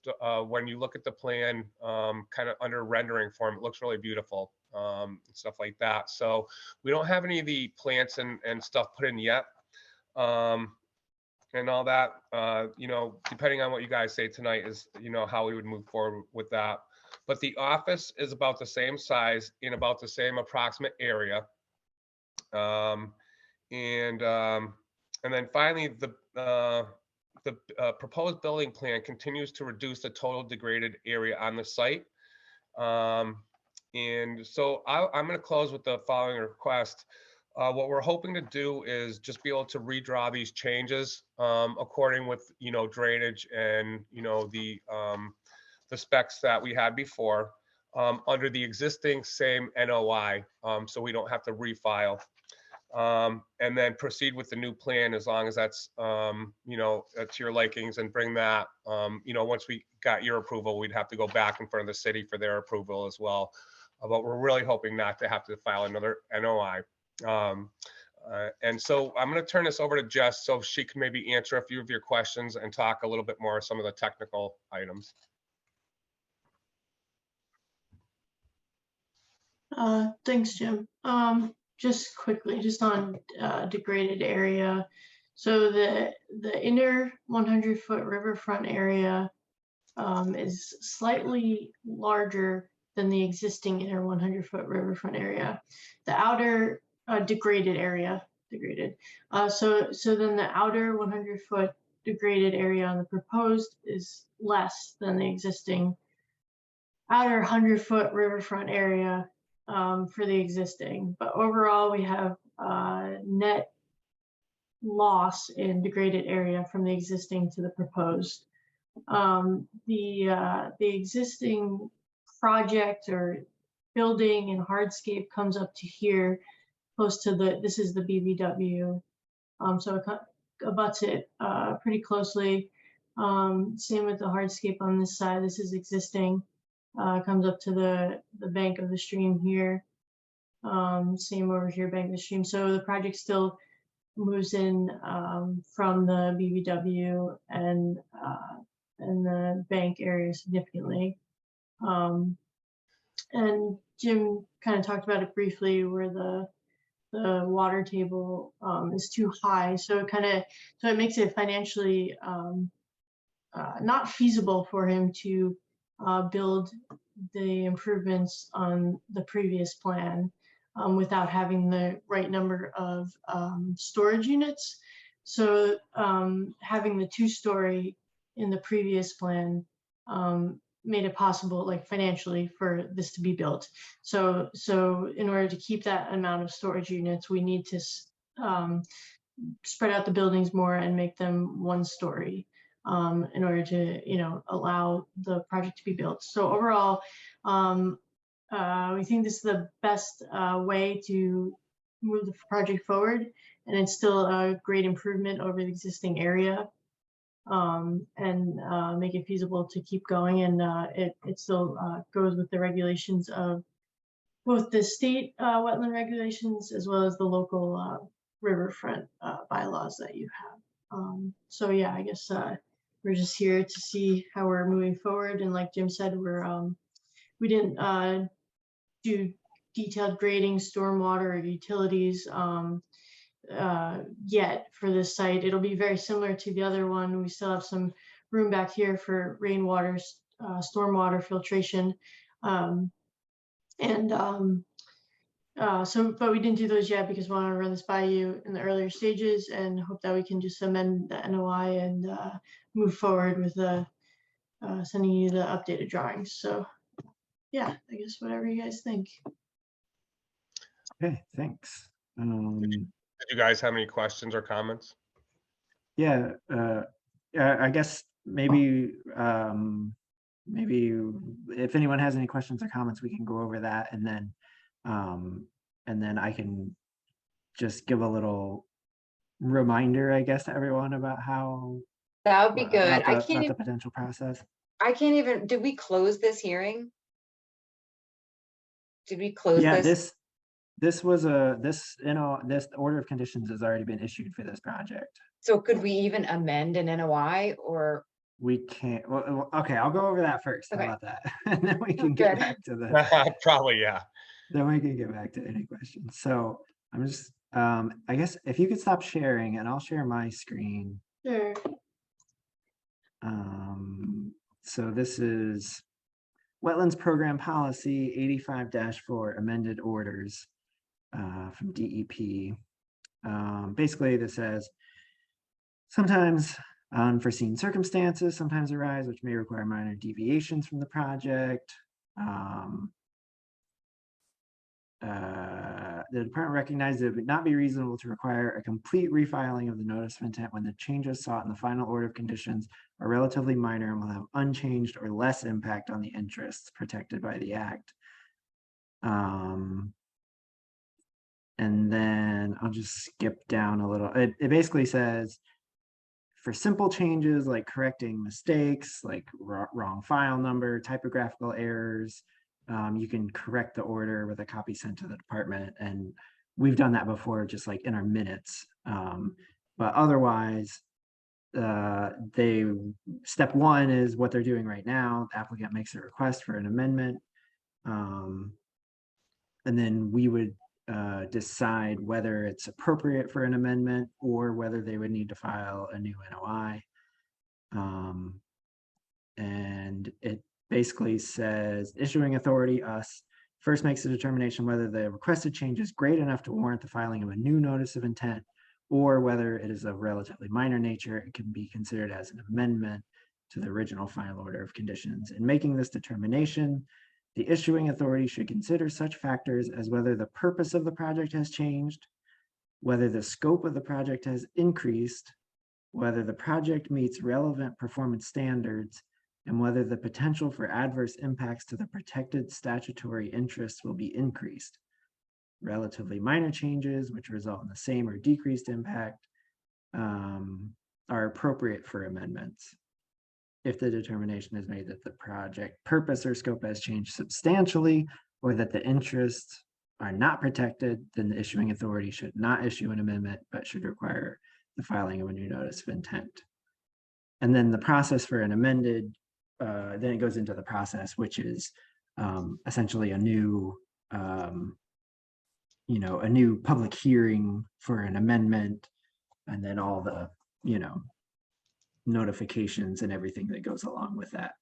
when you look at the plan, kind of under rendering form, it looks really beautiful, stuff like that. So we don't have any of the plants and stuff put in yet. And all that, depending on what you guys say tonight is, how we would move forward with that. But the office is about the same size in about the same approximate area. And then finally, the proposed building plan continues to reduce the total degraded area on the site. And so I'm going to close with the following request. What we're hoping to do is just be able to redraw these changes according with, drainage and, the specs that we had before under the existing same NOI, so we don't have to refile. And then proceed with the new plan as long as that's, to your likings, and bring that, once we got your approval, we'd have to go back in front of the city for their approval as well. But we're really hoping not to have to file another NOI. And so I'm going to turn this over to Jess so she can maybe answer a few of your questions and talk a little bit more of some of the technical items. Thanks, Jim. Just quickly, just on degraded area. So the inner 100-foot riverfront area is slightly larger than the existing inner 100-foot riverfront area. The outer degraded area, so then the outer 100-foot degraded area on the proposed is less than the existing outer 100-foot riverfront area for the existing. But overall, we have net loss in degraded area from the existing to the proposed. The existing project or building and hardscape comes up to here, close to this is the BBW. So it abuts it pretty closely. Same with the hardscape on this side. This is existing, comes up to the bank of the stream here. Same over here, bank of the stream. So the project still moves in from the BBW and the bank area significantly. And Jim kind of talked about it briefly, where the water table is too high, so it makes it financially not feasible for him to build the improvements on the previous plan without having the right number of storage units. So having the 2-story in the previous plan made it possible, like financially, for this to be built. So in order to keep that amount of storage units, we need to spread out the buildings more and make them 1-story in order to, allow the project to be built. So overall, we think this is the best way to move the project forward, and it's still a great improvement over the existing area, and make it feasible to keep going. And it still goes with the regulations of both the state wetland regulations as well as the local riverfront bylaws that you have. So yeah, I guess we're just here to see how we're moving forward. And like Jim said, we didn't do detailed grading, stormwater, or utilities yet for this site. It'll be very similar to the other one. We still have some room back here for rainwater, stormwater filtration. But we didn't do those yet because we want to run this by you in the earlier stages and hope that we can just amend the NOI and move forward with sending you the updated drawings. So yeah, I guess whatever you guys think. Okay, thanks. Did you guys have any questions or comments? Yeah, I guess maybe if anyone has any questions or comments, we can go over that, and then I can just give a little reminder, I guess, to everyone about how That would be good. about I the can't even, potential process. did we close this hearing? Did we close Yeah, this? this order of conditions has already been issued for this project. So could we even amend an NOI or? We can't, well, okay, I'll go over that first. How Okay. about that? And then we can get Good. back to the, Probably, yeah. then we can get back to any questions. So I'm just, I guess if you could stop sharing and I'll share my screen. Sure. So this is Wetlands Program Policy 85-4 amended orders from DEP. Basically, this says sometimes unforeseen circumstances sometimes arise which may require minor deviations from the project. The department recognized that it would not be reasonable to require a complete refiling of the notice of intent when the changes sought in the final order of conditions are relatively minor and will have unchanged or less impact on the interests protected by the act. And then I'll just skip down a little. It basically says, for simple changes like correcting mistakes, like wrong file number, typographical errors, you can correct the order with a copy sent to the department. And we've done that before, just like in our minutes. But otherwise, step one is what they're doing right now. The applicant makes a request for an amendment. And then we would decide whether it's appropriate for an amendment or whether they would need to file a new NOI. And it basically says issuing authority, us, first makes a determination whether the requested change is great enough to warrant the filing of a new notice of intent, or whether it is of relatively minor nature, it can be considered as an amendment to the original final order of conditions. In making this determination, the issuing authority should consider such factors as whether the purpose of the project has changed, whether the scope of the project has increased, whether the project meets relevant performance standards, and whether the potential for adverse impacts to the protected statutory interests will be increased. Relatively minor changes, which result in the same or decreased impact, are appropriate for amendments. If the determination is made that the project purpose or scope has changed substantially, or that the interests are not protected, then the issuing authority should not issue an amendment, but should require the filing of a new notice of intent. And then the process for an amended, then it goes into the process, which is essentially a new, a new public hearing for an amendment, and then all the, notifications and everything that goes along with that.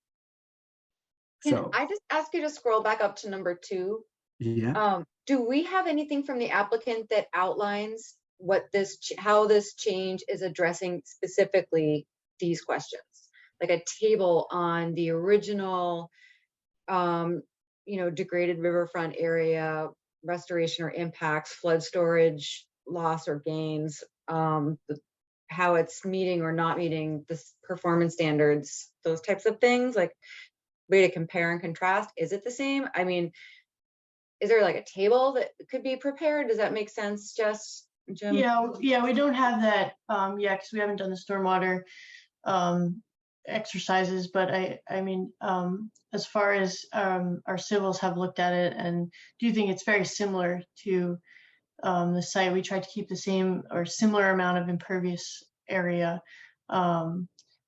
Can So, I just ask you to scroll back up to number 2? yeah, Do we have anything from the applicant that outlines what how this change is addressing specifically these questions? Like a table on the original, degraded riverfront area, restoration or impacts, flood storage, loss or gains, how it's meeting or not meeting the performance standards, those types of things, like way to compare and contrast. Is it the same? I mean, is there like a table that could be prepared? Does that make sense, Jim? Yeah, we don't have that yet because we haven't done the stormwater exercises, but I mean, as far as our civils have looked at it and do think it's very similar to the site. We tried to keep the same or similar amount of impervious area.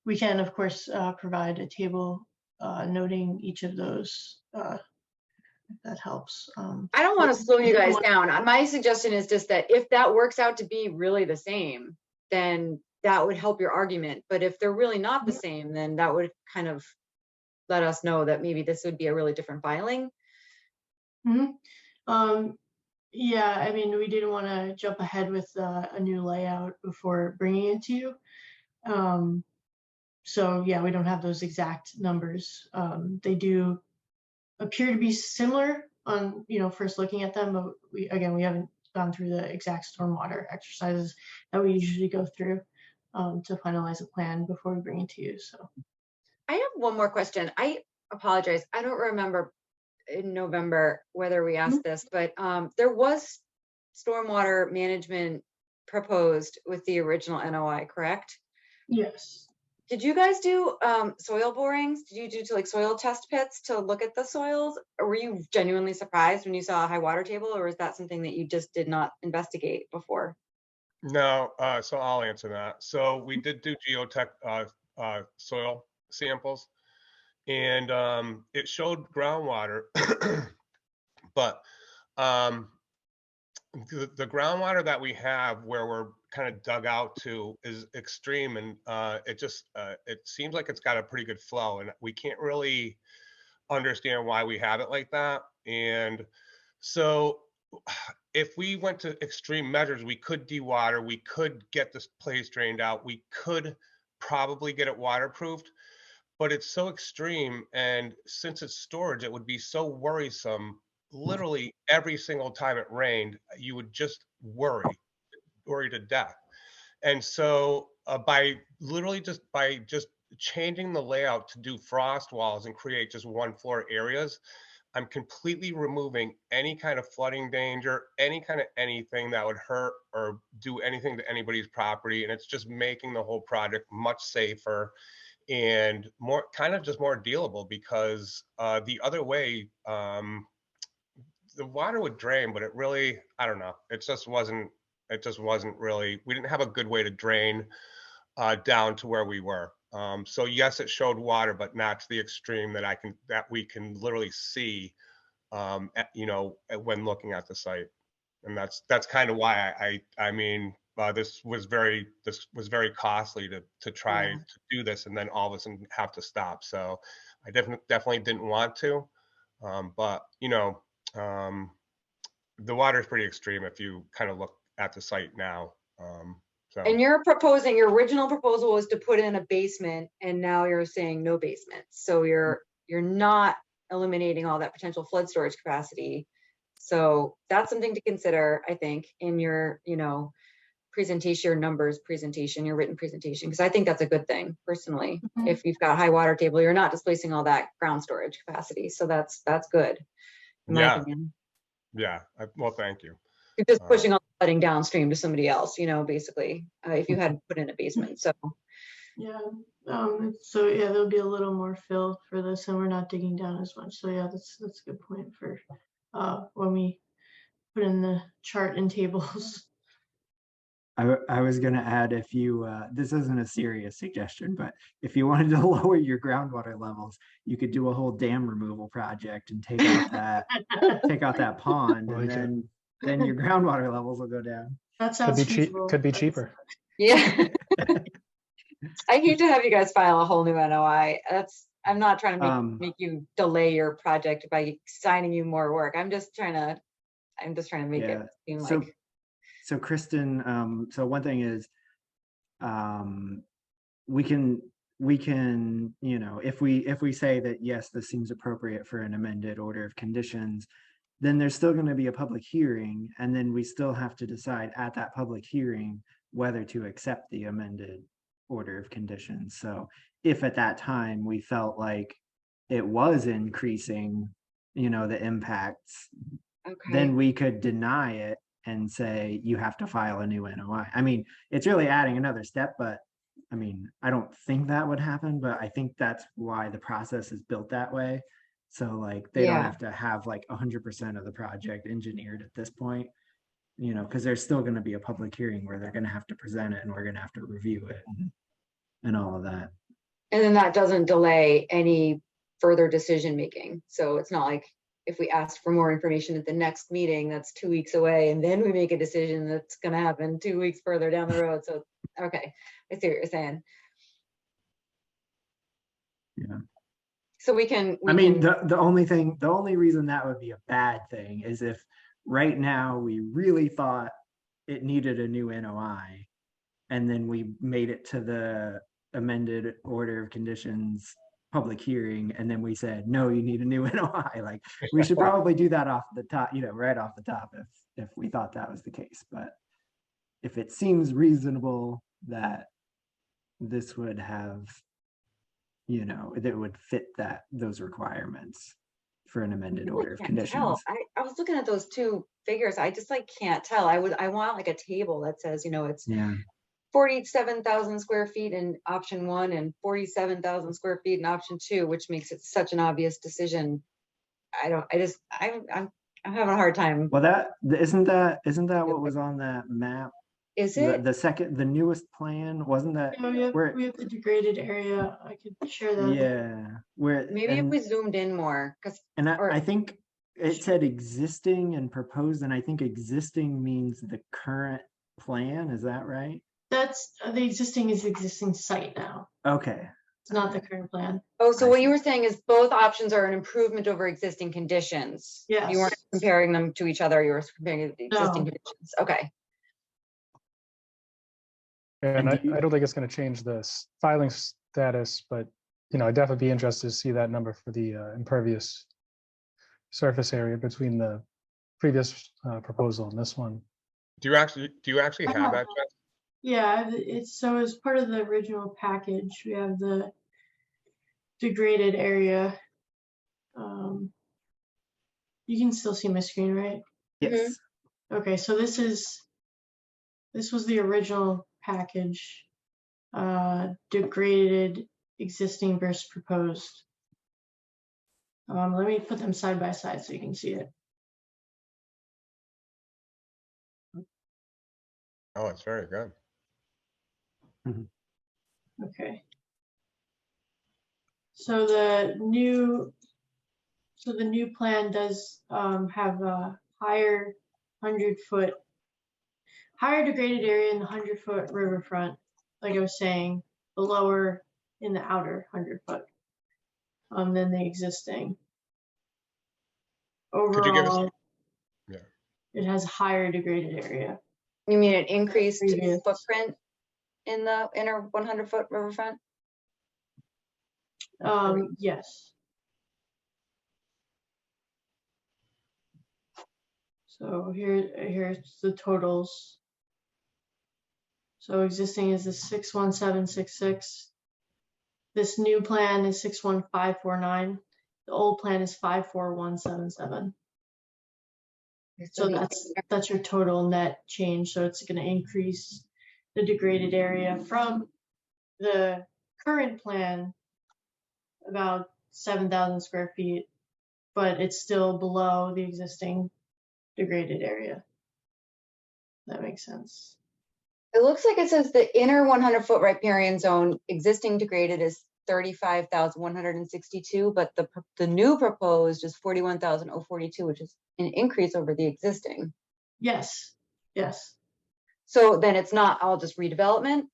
We can, of course, provide a table noting each of those, if that helps. I don't want to slow you guys down. My suggestion is just that if that works out to be really the same, then that would help your argument. But if they're really not the same, then that would kind of let us know that maybe this would be a really different filing. Yeah, I mean, we didn't want to jump ahead with a new layout before bringing it to you. So yeah, we don't have those exact numbers. They do appear to be similar on, first looking at them, but we haven't gone through the exact stormwater exercises that we usually go through to finalize a plan before we bring it to you. So I have one more question. I apologize. I don't remember in November whether we asked this, but there was stormwater management proposed with the original NOI, correct? yes. Did you guys do soil borings? Did you do like soil test pits to look at the soils? Or were you genuinely surprised when you saw a high water table, or is that something that you just did not investigate before? No, so I'll answer that. So we did do geotech soil samples, and it showed groundwater, but the groundwater that we have where we're kind of dug out to is extreme, and it seems like it's got a pretty good flow, and we can't really understand why we have it like that. And so if we went to extreme measures, we could dewater, we could get this place drained out, we could probably get it waterproofed, but it's so extreme, and since it's storage, it would be so worrisome. Literally every single time it rained, you would just worry to death. And so by just changing the layout to do frost walls and create just one floor areas, I'm completely removing any kind of flooding danger, any kind of anything that would hurt or do anything to anybody's property. And it's just making the whole project much safer and more dealable, because the other way, the water would drain, but it really, I don't know, it just wasn't really, we didn't have a good way to drain down to where we were. So yes, it showed water, but not to the extreme that we can literally see, when looking at the site. And that's kind of why I mean, this was very costly to try to do this, and then all of a sudden have to stop. So I definitely didn't want to, but the water is pretty extreme if you kind of look at the site now. And your original proposal was to put in a basement, and now you're saying no basement. So you're not eliminating all that potential flood storage capacity. So that's something to consider, I think, in your, presentation, your numbers presentation, your written presentation, because I think that's a good thing personally. If you've got a high water table, you're not displacing all that ground storage capacity. So that's good, in my opinion. Yeah. Well, thank you. You're just pushing all the flooding downstream to somebody else, basically, if you had put in a basement. So yeah, there'll be a little more fill for this, and we're not digging down as much. So yeah, that's a good point for when we put in the chart and tables. I was going to add, if you, this isn't a serious suggestion, but if you wanted to lower your groundwater levels, you could do a whole dam removal project and take out that pond, and then your groundwater levels will go down. That sounds feasible. Could be cheaper. yeah. I hate to have you guys file a whole new NOI. I'm not trying to Um, make you delay your project by assigning you more work. I'm just trying to make it Yeah. seem So, like, so Kristen, so one thing is, we can, you know, if we say that, yes, this seems appropriate for an amended order of conditions, then there's still going to be a public hearing, and then we still have to decide at that public hearing whether to accept the amended order of conditions. So if at that time we felt like it was increasing, you know, the impacts, okay, then we could deny it and say you have to file a new NOI. I mean, it's really adding another step, but I mean, I don't think that would happen, but I think that's why the process is built that way. So like they don't Yeah. have to have like 100% of the project engineered at this point, you know, because there's still going to be a public hearing where they're going to have to present it and we're going to have to review it and all of that. and then that doesn't delay any further decision making. So it's not like if we ask for more information at the next meeting, that's 2 weeks away, and then we make a decision that's gonna happen 2 weeks further down the road. So, okay, I see what you're saying. Yeah. So we can, I mean, the only reason that would be a bad thing is if right now we really thought it needed a new NOI, and then we made it to the amended order of conditions public hearing, and then we said, no, you need a new NOI. Like, we should probably do that off the top, you know, right off the top if we thought that was the case. But if it seems reasonable that this would have, you know, that would fit those requirements for an amended order of can't conditions. tell. I was looking at those two figures. I just like can't tell. I want like a table that says, you know, it's Yeah. 47,000 square feet in option 1 and 47,000 square feet in option 2, which makes it such an obvious decision. I'm having a hard time. Well, isn't that what was on that map? Is it? The newest plan, wasn't that Yeah, where? we have the degraded area. I could share that. Yeah, where Maybe if we zoomed in more, and I think it said existing and proposed, and I think existing means the current plan. Is that right? That's the existing site now. Okay. It's not the current plan. Oh, so I what see. you were saying is both options are an improvement over existing conditions. Yes. You weren't comparing them to each other. You were comparing the existing No. conditions. Okay. And And I don't think it's going to change the filing status, but you know, I'd definitely be interested to see that number for the impervious surface area between the previous proposal and this one. Do you actually have that, Jess? Yeah, it's so as part of the original package, we have the degraded area. You can still see my screen, right? Yes. Okay, so this was the original package, degraded, existing versus proposed. Let me put them side by side so you can see it. Oh, it's very good. Okay. So the new plan does have a higher degraded area in the 100-foot riverfront, like I was saying, the lower in the outer 100-foot than the existing. Could you give us? Overall, Yeah. it has a higher degraded area. You mean an increased Previous. footprint in the inner 100-foot riverfront? Yes. So here's the totals. So existing is the 61766. This new plan is 61549. The old plan is 54177. So that's your total net change. So it's going to increase the degraded area from the current plan about 7,000 square feet, but it's still below the existing degraded area. That makes sense. It looks like it says the inner 100-foot riparian zone existing degraded is 35,162, but the new proposed is 41,042, which is an increase over the existing. Yes. Yes. So then it's not all just redevelopment?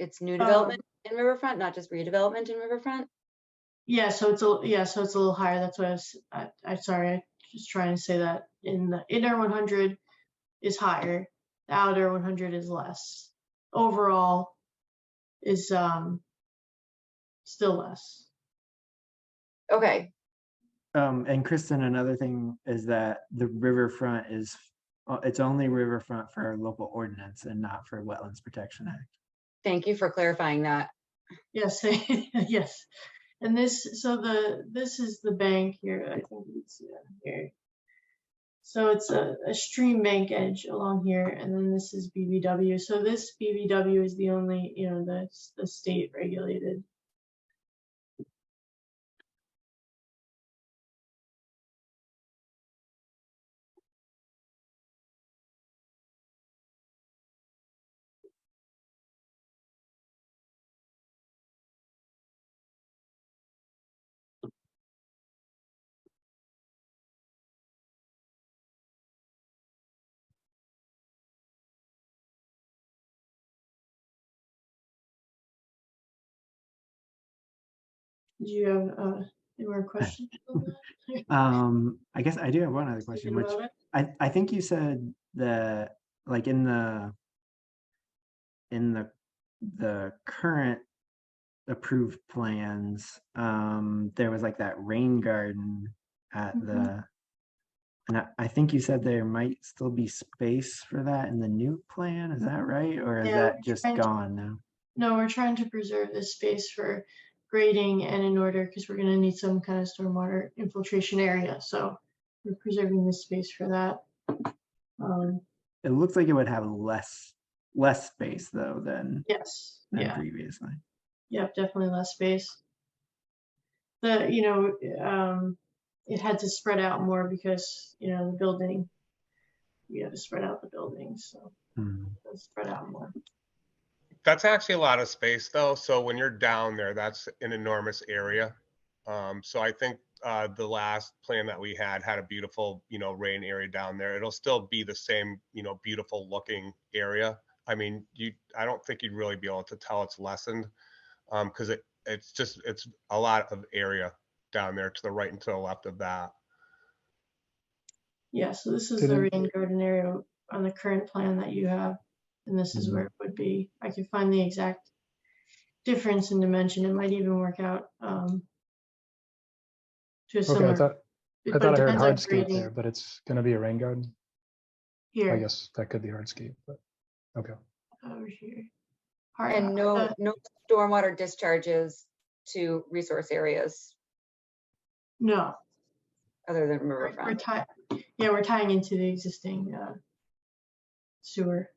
it's new Oh. development in Riverfront, not just redevelopment in Riverfront? Yeah, so it's a little higher. That's why I'm sorry, I was trying to say that in the inner 100 is higher, the outer 100 is less. Overall is still less. Okay, And Kristen, another thing is that the riverfront is, it's only riverfront for our local ordinance and not for Wetlands Protection Act. thank you for clarifying that. Yes, yes. And this is the bank here. I think it's here. So it's a stream bank edge along here, and then this is BBW. So this BBW is the only, the state regulated. Do you have any more questions on that? I guess I do have one other question, which Thinking about it? I think you said that like in the current approved plans, there was like that rain garden at the, and I think you said there might still be space for that in the new plan. Is that right? Or is Yeah, that we're just trying to- gone now? No, we're trying to preserve this space for grading and in order because we're going to need some kind of stormwater infiltration area. So we're preserving this space for that. It looks like it would have less space though than Yes. Yeah. previously. Yep. Definitely less space. It had to spread out more because the building. We had to spread out the building, so let's spread out more. That's actually a lot of space though. So when you're down there, that's an enormous area. So I think the last plan that we had a beautiful, rain area down there. It'll still be the same, beautiful looking area. I mean, I don't think you'd really be able to tell it's lessened because it's a lot of area down there to the right and to the left of that. Yeah, so this is the rain garden area on the current plan that you have, and this is where it would be. I could find the exact difference in dimension. It might even work out to a Okay, similar. I thought I but heard depends on hardscape grading there, but it's gonna be a rain garden. here. I guess that could be hardscape, but okay. Over here. And no stormwater discharges to resource areas No, other than we're riverfront. we're tying into the existing sewer.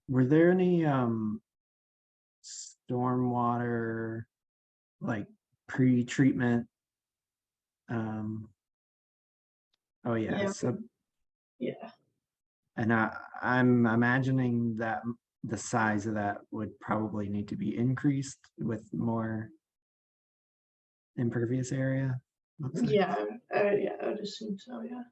Were there any stormwater like pre-treatment? Oh yeah, Yeah. so Yeah. and I'm imagining that the size of that would probably need to be increased with more impervious area. looks like. Yeah, I would assume so. Yeah.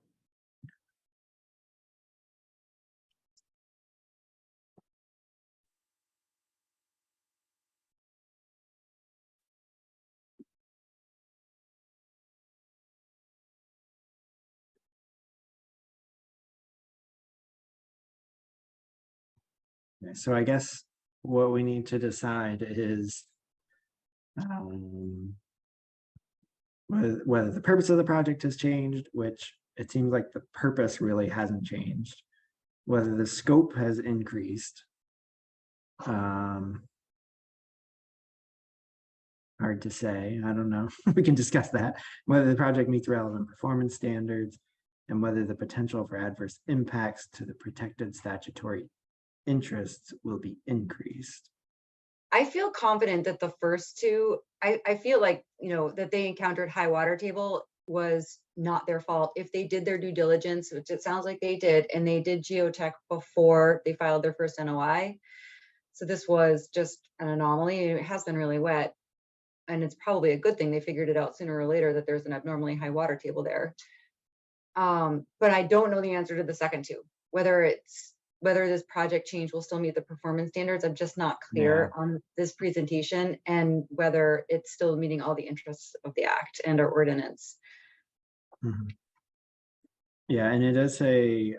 So I guess what we need to decide is whether the purpose of the project has changed, which it seems like the purpose really hasn't changed, whether the scope has increased. Hard to say. I don't know. We can discuss that. Whether the project meets relevant performance standards and whether the potential for adverse impacts to the protected statutory interests will be increased. I feel confident that the first two, I feel like, that they encountered high water table was not their fault. If they did their due diligence, which it sounds like they did, and they did geotech before they filed their first NOI. So this was just an anomaly. It has been really wet. and it's probably a good thing they figured it out sooner or later that there's an abnormally high water table there. But I don't know the answer to the second two, whether this project change will still meet the performance standards. I'm just not clear on this presentation, and whether it's still meeting all the interests of the act and our ordinance. Mhm. Yeah, and it does say,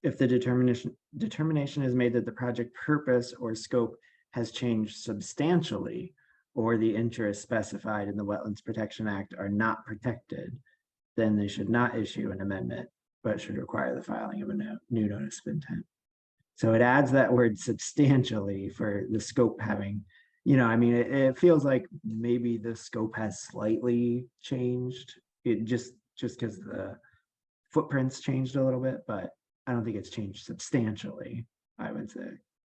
if the determination is made that the project purpose or scope has changed substantially, or the interests specified in the Wetlands Protection Act are not protected, then they should not issue an amendment, but should require the filing of a new notice of intent. So it adds that word substantially for the scope having, I mean, it feels like maybe the scope has slightly changed. It just because the footprints changed a little bit, but I don't think it's changed substantially, I would say.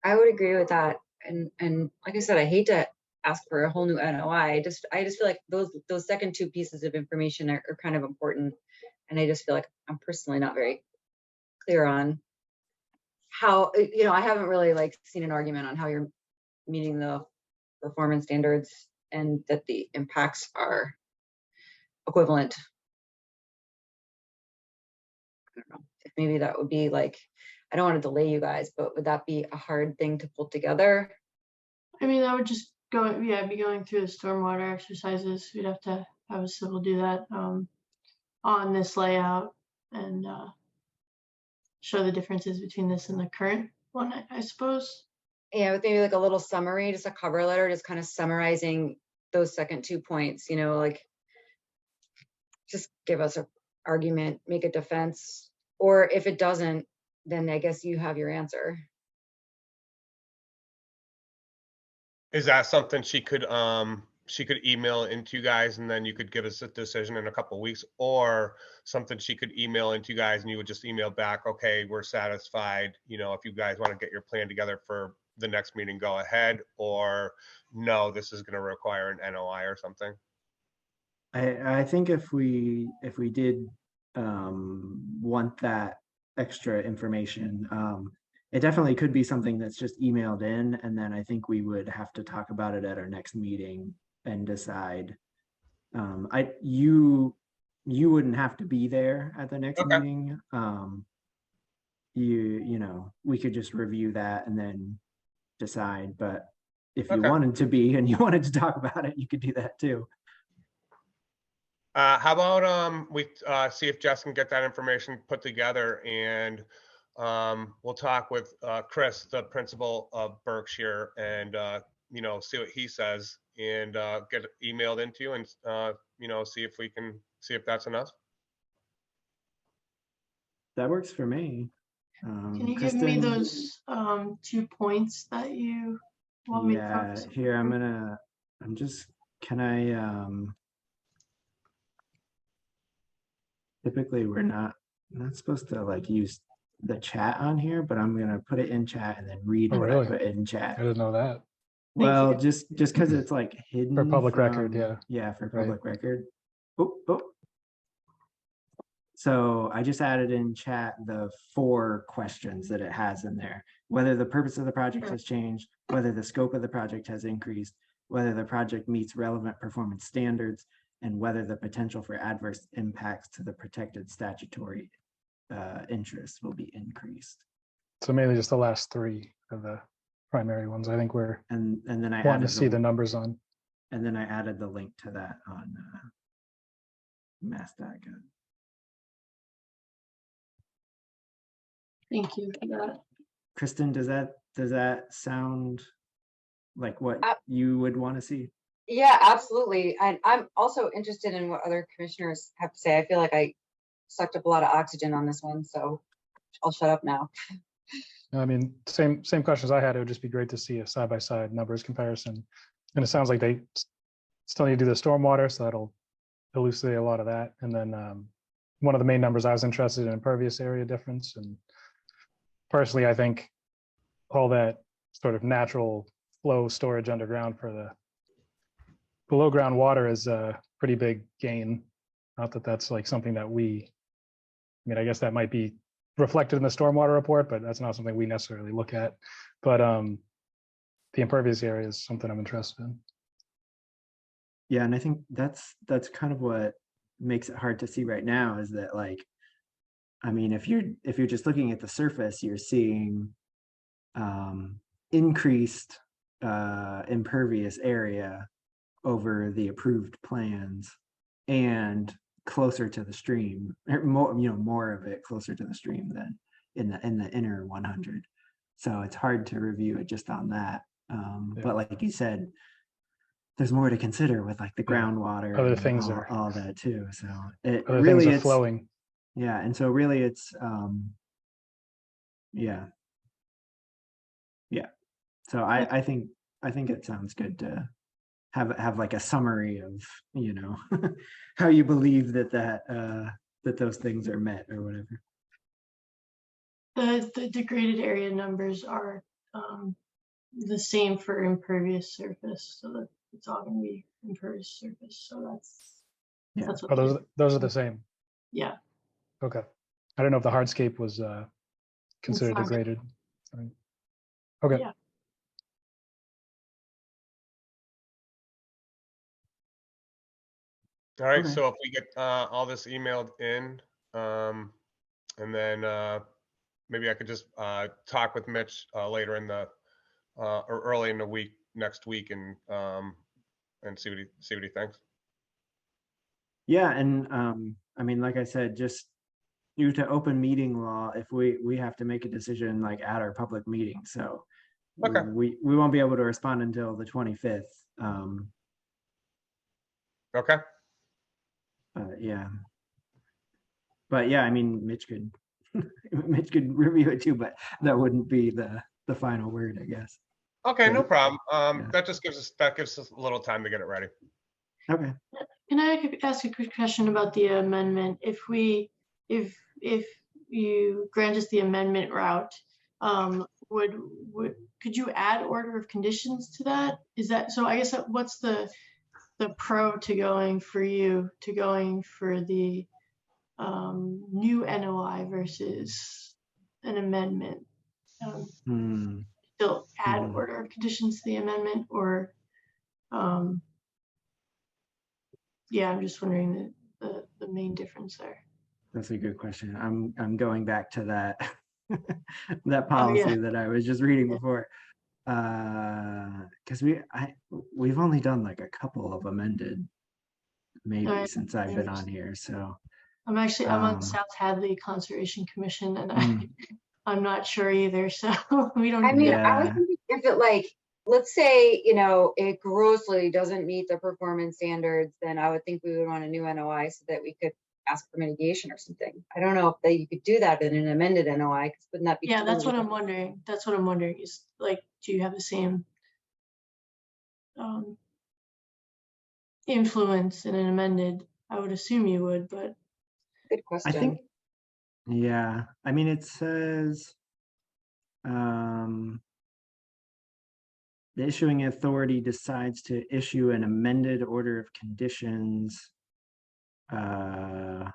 I would agree with that. And like I said, I hate to ask for a whole new NOI. I just feel like those second two pieces of information are kind of important. And I just feel like I'm personally not very clear on how, I haven't really seen an argument on how you're meeting the performance standards and that the impacts are equivalent. I don't know if maybe that would be I don't want to delay you guys, but would that be a hard thing to pull together? I mean, that would just be going through the stormwater exercises. We'd have to have a civil do that on this layout and show the differences between this and the current one, I suppose. Yeah, with maybe a little summary, just a cover letter, just kind of summarizing those second 2 points, just give us an argument, make a defense, or if it doesn't, then I guess you have your answer. Is that something she could email into you guys, and then you could give us a decision in a couple of weeks, or something she could email into you guys and you would just email back, okay, we're satisfied, if you guys want to get your plan together for the next meeting, go ahead, or no, this is going to require an NOI or something? I think if we did want that extra information, it definitely could be something that's just emailed in, and then I think we would have to talk about it at our next meeting and decide. You wouldn't have to be there at the next Okay. meeting. We could just review that and then decide, but if you Okay. wanted to be and you wanted to talk about it, you could do that too. How about we see if Jess can get that information put together, and we'll talk with Chris, the principal of Berkshire, and see what he says, and get it emailed into you, and see if that's enough. That works for me. Can you give me those 2 points that you want me to focus on? Here, can I, typically we're not supposed to use the chat on here, but I'm going to put it in chat and then read Oh, what really? I put in chat. I didn't know that. Well, just because it's hidden For public record, from- yeah. Yeah, for Right. public record. Oh. So I just added in chat the 4 questions that it has in there. Whether the purpose of the project has changed, whether the scope of the project has increased, whether the project meets relevant performance standards, and whether the potential for adverse impacts to the protected statutory interests will be increased. So mainly just the last 3 of the primary ones. I think we're And then I wanting added to see the numbers on. And then I added the link to that on mass.gov. Thank you for that. Kristen, does that sound like what you would want to see? Yeah, absolutely. And I'm also interested in what other commissioners have to say. I feel like I sucked up a lot of oxygen on this one, so I'll shut up now. I mean, same questions I had. It would just be great to see a side-by-side numbers comparison. And it sounds like they still need to do the stormwater, so that'll elucidate a lot of that. And then one of the main numbers I was interested in, impervious area difference. And personally, I think all that sort of natural flow storage underground for the below ground water is a pretty big gain. Not that that's something that I guess that might be reflected in the stormwater report, but that's not something we necessarily look at. But the impervious area is something I'm interested in. Yeah, and I think that's kind of what makes it hard to see right now is that, like, I mean, if you're just looking at the surface, you're seeing increased impervious area over the approved plans and closer to the stream, or more of it closer to the stream than in the inner 100. So it's hard to review it just on that. But like you said, there's more to consider with like the groundwater, Other and things are all that too. So it other really things are it's flowing. yeah, and so really it's yeah. So I think it sounds good to have like a summary of, how you believe that those things are met or whatever. The degraded area numbers are the same for impervious surface, so that it's all gonna be impervious surface. So Yeah. that's what Oh, those are the same. yeah. Okay. I don't know if the hardscape was considered not- degraded. Okay. Yeah. All right, Okay. so if we get all this emailed in, and then maybe I could just talk with Mitch later in the or early in the week next week, and see what he thinks. Yeah, and I mean, like I said, just due to open meeting law, if we have to make a decision like at our public meeting, so Okay. we won't be able to respond until the 25th. Okay. Yeah. But yeah, I mean, Mitch could review it too, but that wouldn't be the final word, I guess. Okay, no Right. problem. Yeah. That just gives us a little time to get it ready. Okay. Can I ask a quick question about the amendment? If you grant us the amendment route, could you add order of conditions to that? Is that so? I guess what's the pro to going for the new NOI versus an amendment? Still add order of conditions to the amendment, or yeah, I'm just wondering the main difference there. That's a good question. I'm going back to that that policy that I was just reading before, because we've only done like a couple of amended maybe since I've been on here. So I'm on South Hadley Conservation Commission, and I'm not sure either. So we don't. I mean, Yeah. I was thinking if it like, let's say, it grossly doesn't meet the performance standards, then I would think we would want a new NOI so that we could ask for mitigation or something. I don't know if you could do that in an amended NOI, because wouldn't that be? Yeah, that's what I'm wondering. That's what I'm wondering is like, do you have the same influence in an amended? I would assume you would, but Good question. I think, yeah, I mean, it says the issuing authority decides to issue an amended order of conditions. I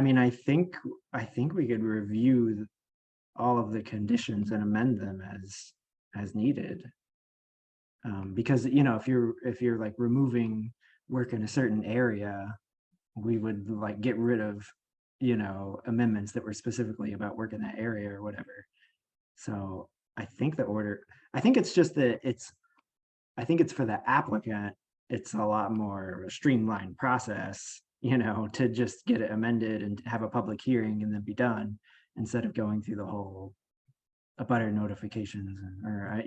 mean, I think we could review all of the conditions and amend them as needed. Because if you're like removing work in a certain area, we would like get rid of amendments that were specifically about work in that area or whatever. So I think it's just that I think it's for the applicant, it's a lot more of a streamlined process, to just get it amended and have a public hearing and then be done, instead of going through the whole abutter notifications or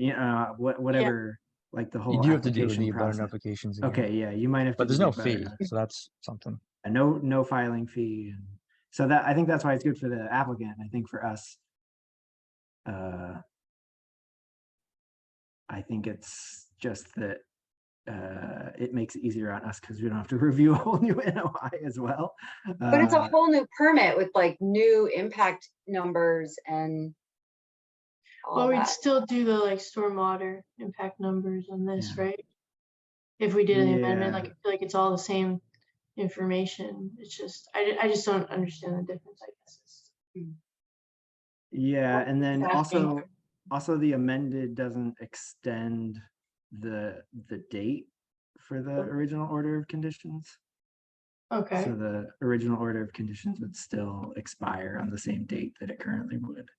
whatever. Like the whole You do have to deal with application the abutter process. notifications again. Okay, yeah, you might have to. But there's do no the abutter fee, notification. so that's something. No filing fee. And so I think that's why it's good for the applicant. I think for us, I think it's just that it makes it easier on us because we don't have to review a whole new NOI as well. But it's a whole new permit with like new impact numbers and all well, we'd that. still do the like stormwater impact numbers on this, right? If we did an amendment, like I feel like it's all the same information. It's just I just don't understand the difference, I guess. Yeah, and then also Also, the amended doesn't extend the date for the original order of conditions. Okay, So the original order of conditions would still expire on the same date that it currently would.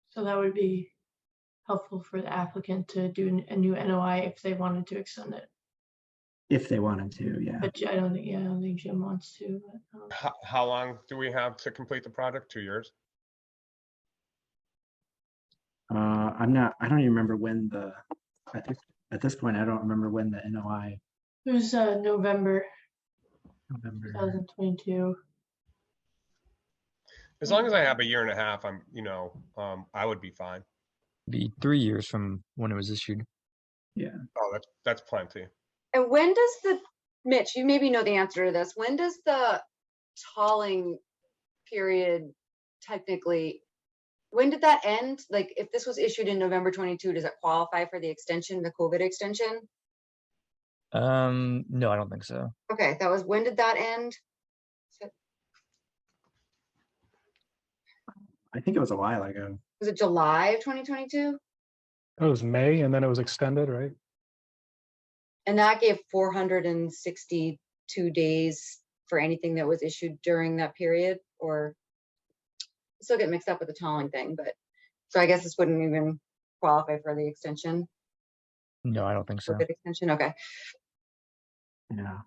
so that would be helpful for the applicant to do a new NOI if they wanted to extend it. If they wanted to, yeah. But I don't think, yeah, I don't think Jim wants to. But, How long do we have to complete the project? 2 years? I don't even remember when at this point, I don't remember when the NOI. it was November November. 2022. As long as I have a year and a half, I would be fine. Be 3 years from when it was issued. Oh, that's plenty. And when does Mitch, you maybe know the answer to this. When does the talling period technically, when did that end? Like, if this was issued in November 22, does it qualify for the extension, the COVID extension? No, I don't think so. Okay, when did that end? I think it was a while ago. Was it July of 2022? It was May and then it was extended, right? And that gave 462 days for anything that was issued during that period, or still get mixed up with the tolling thing, but so I guess this wouldn't even qualify for the extension. No, I don't think so. COVID extension, okay. Yeah.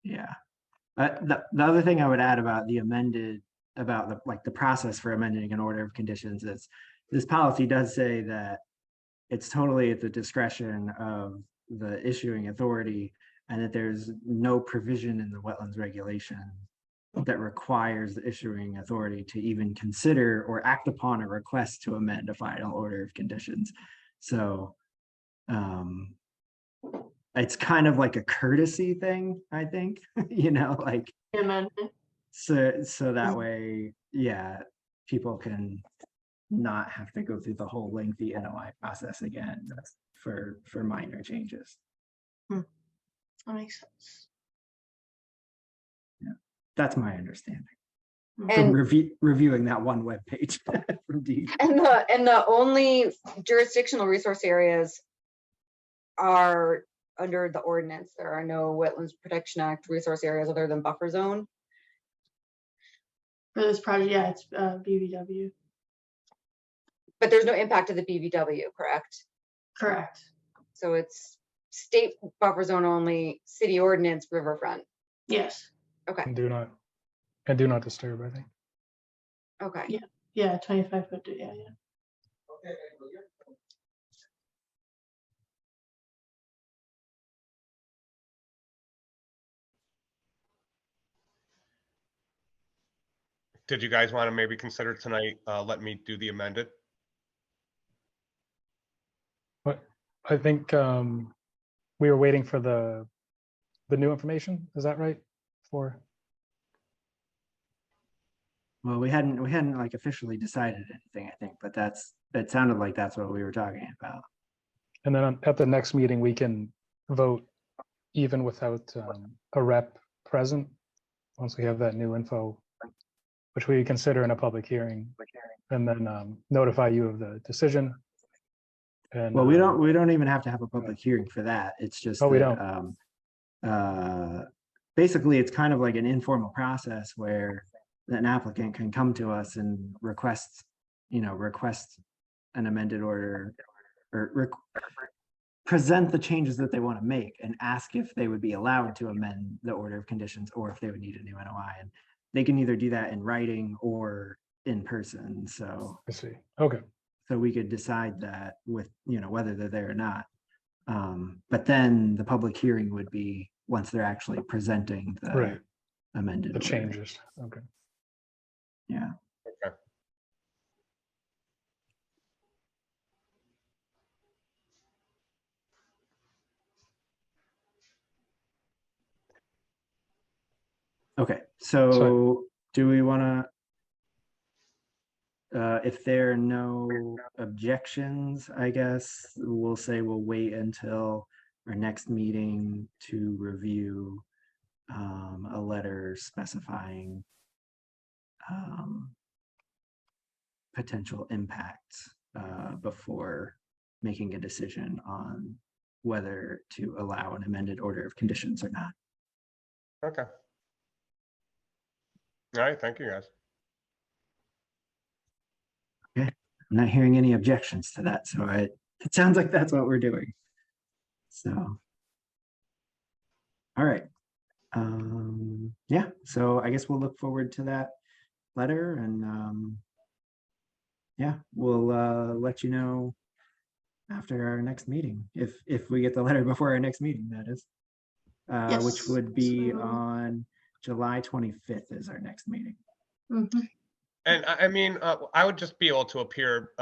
Yeah. The other thing I would add about the amended, about the process for amending an order of conditions is this policy does say that it's totally at the discretion of the issuing authority, and that there's no provision in the wetlands regulation that requires the issuing authority to even consider or act upon a request to amend a final order of conditions. So it's kind of like a courtesy thing, I think, like Amendment. so that way, yeah, people can not have to go through the whole lengthy NOI process again for minor changes. That makes sense. Yeah, that's my understanding from And reviewing that one web page from D. and the only jurisdictional resource areas are under the ordinance. There are no Wetlands Protection Act resource areas other than buffer zone. For this project, yeah, it's BVW. But there's no impact to the BVW, correct? Correct. So it's state buffer zone only, city ordinance, riverfront. Yes. Okay. And do not disturb, I think. Okay. Yeah, 25 foot. Yeah. Did you guys want to maybe consider tonight, let me do the amended? But I think we were waiting for the new information. Is that right? Well, we hadn't like officially decided anything, I think, but it sounded like that's what we were talking about. And then at the next meeting, we can vote even without a rep present, once we have that new info, which we consider in a public hearing, and then notify you of the decision. And Well, we don't even have to have a public hearing for that. It's just we that, basically it's kind of like an informal process where an applicant can come to us and request an amended order or present the changes that they want to make and ask if they would be allowed to amend the order of conditions or if they would need a new NOI. And they can either do that in writing or in person. So I see. Okay. so we could decide that with, whether they're there or not. But then the public hearing would be once they're actually presenting the Right. amended The order. changes. Okay. Yeah. Okay. Okay, so do we want to, if there are no objections, I guess we'll say we'll wait until our next meeting to review a letter specifying potential impacts before making a decision on whether to allow an amended order of conditions or not. Okay. All right, thank you, guys. I'm not hearing any objections to that, so it sounds like that's what we're doing. So, all right. Yeah, so I guess we'll look forward to that letter, and yeah, we'll let you know after our next meeting, if we get the letter before our next meeting, that is. Which Yes. would be on July 25th is our next meeting. Mhm. And I mean, I would just be able to appear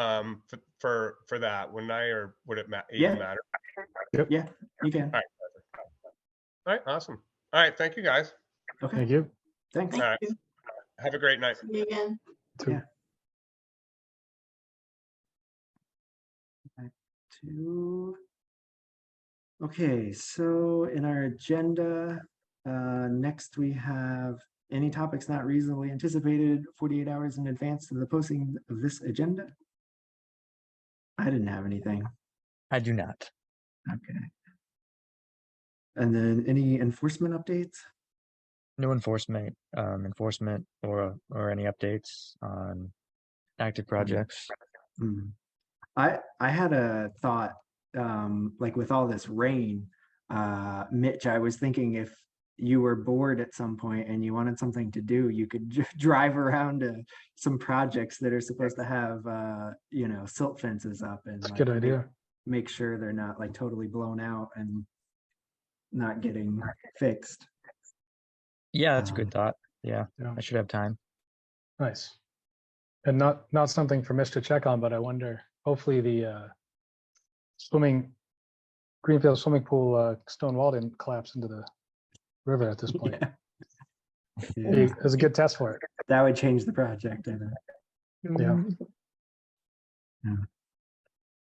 for that, wouldn't I, or would it Yeah. even matter? Yeah, you can. All right, awesome. All right, thank you, guys. Okay, Thank you. thanks. Thank All right. you. Have a great night. See you again. Too. Yeah. Back to. Okay, so in our agenda, next we have any topics not reasonably anticipated 48 hours in advance of the posting of this agenda. I didn't have anything. I do not. Okay. And then any enforcement updates? No enforcement or any updates on active projects. I had a thought, like with all this rain, Mitch, I was thinking if you were bored at some point and you wanted something to do, you could drive around to some projects that are supposed to have, you know, silt fences up, and That's a like, good idea. make sure they're not like totally blown out and not getting fixed. Yeah, that's a good thought. Yeah, Yeah. I should have time. Nice. And not something for Mitch to check on, but I wonder, hopefully the Greenfield swimming pool stone wall didn't collapse into the river at this point. Yeah. It was a good test for it. That would change the project, I think. Yeah.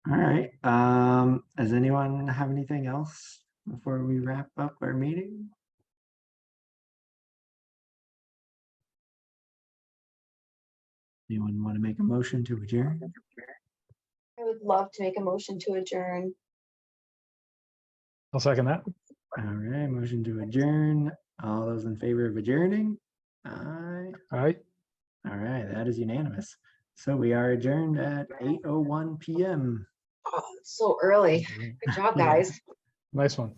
All right. Does anyone have anything else before we wrap up our meeting? Anyone want to make a motion to adjourn? I would love to make a motion to adjourn. I'll second that. All right, motion to adjourn. All those in favor of adjourning? Aye. All right. All right, that is unanimous. So we are adjourned at 8:01 p.m. Oh, it's so early. Good job, Yeah. guys. Nice one.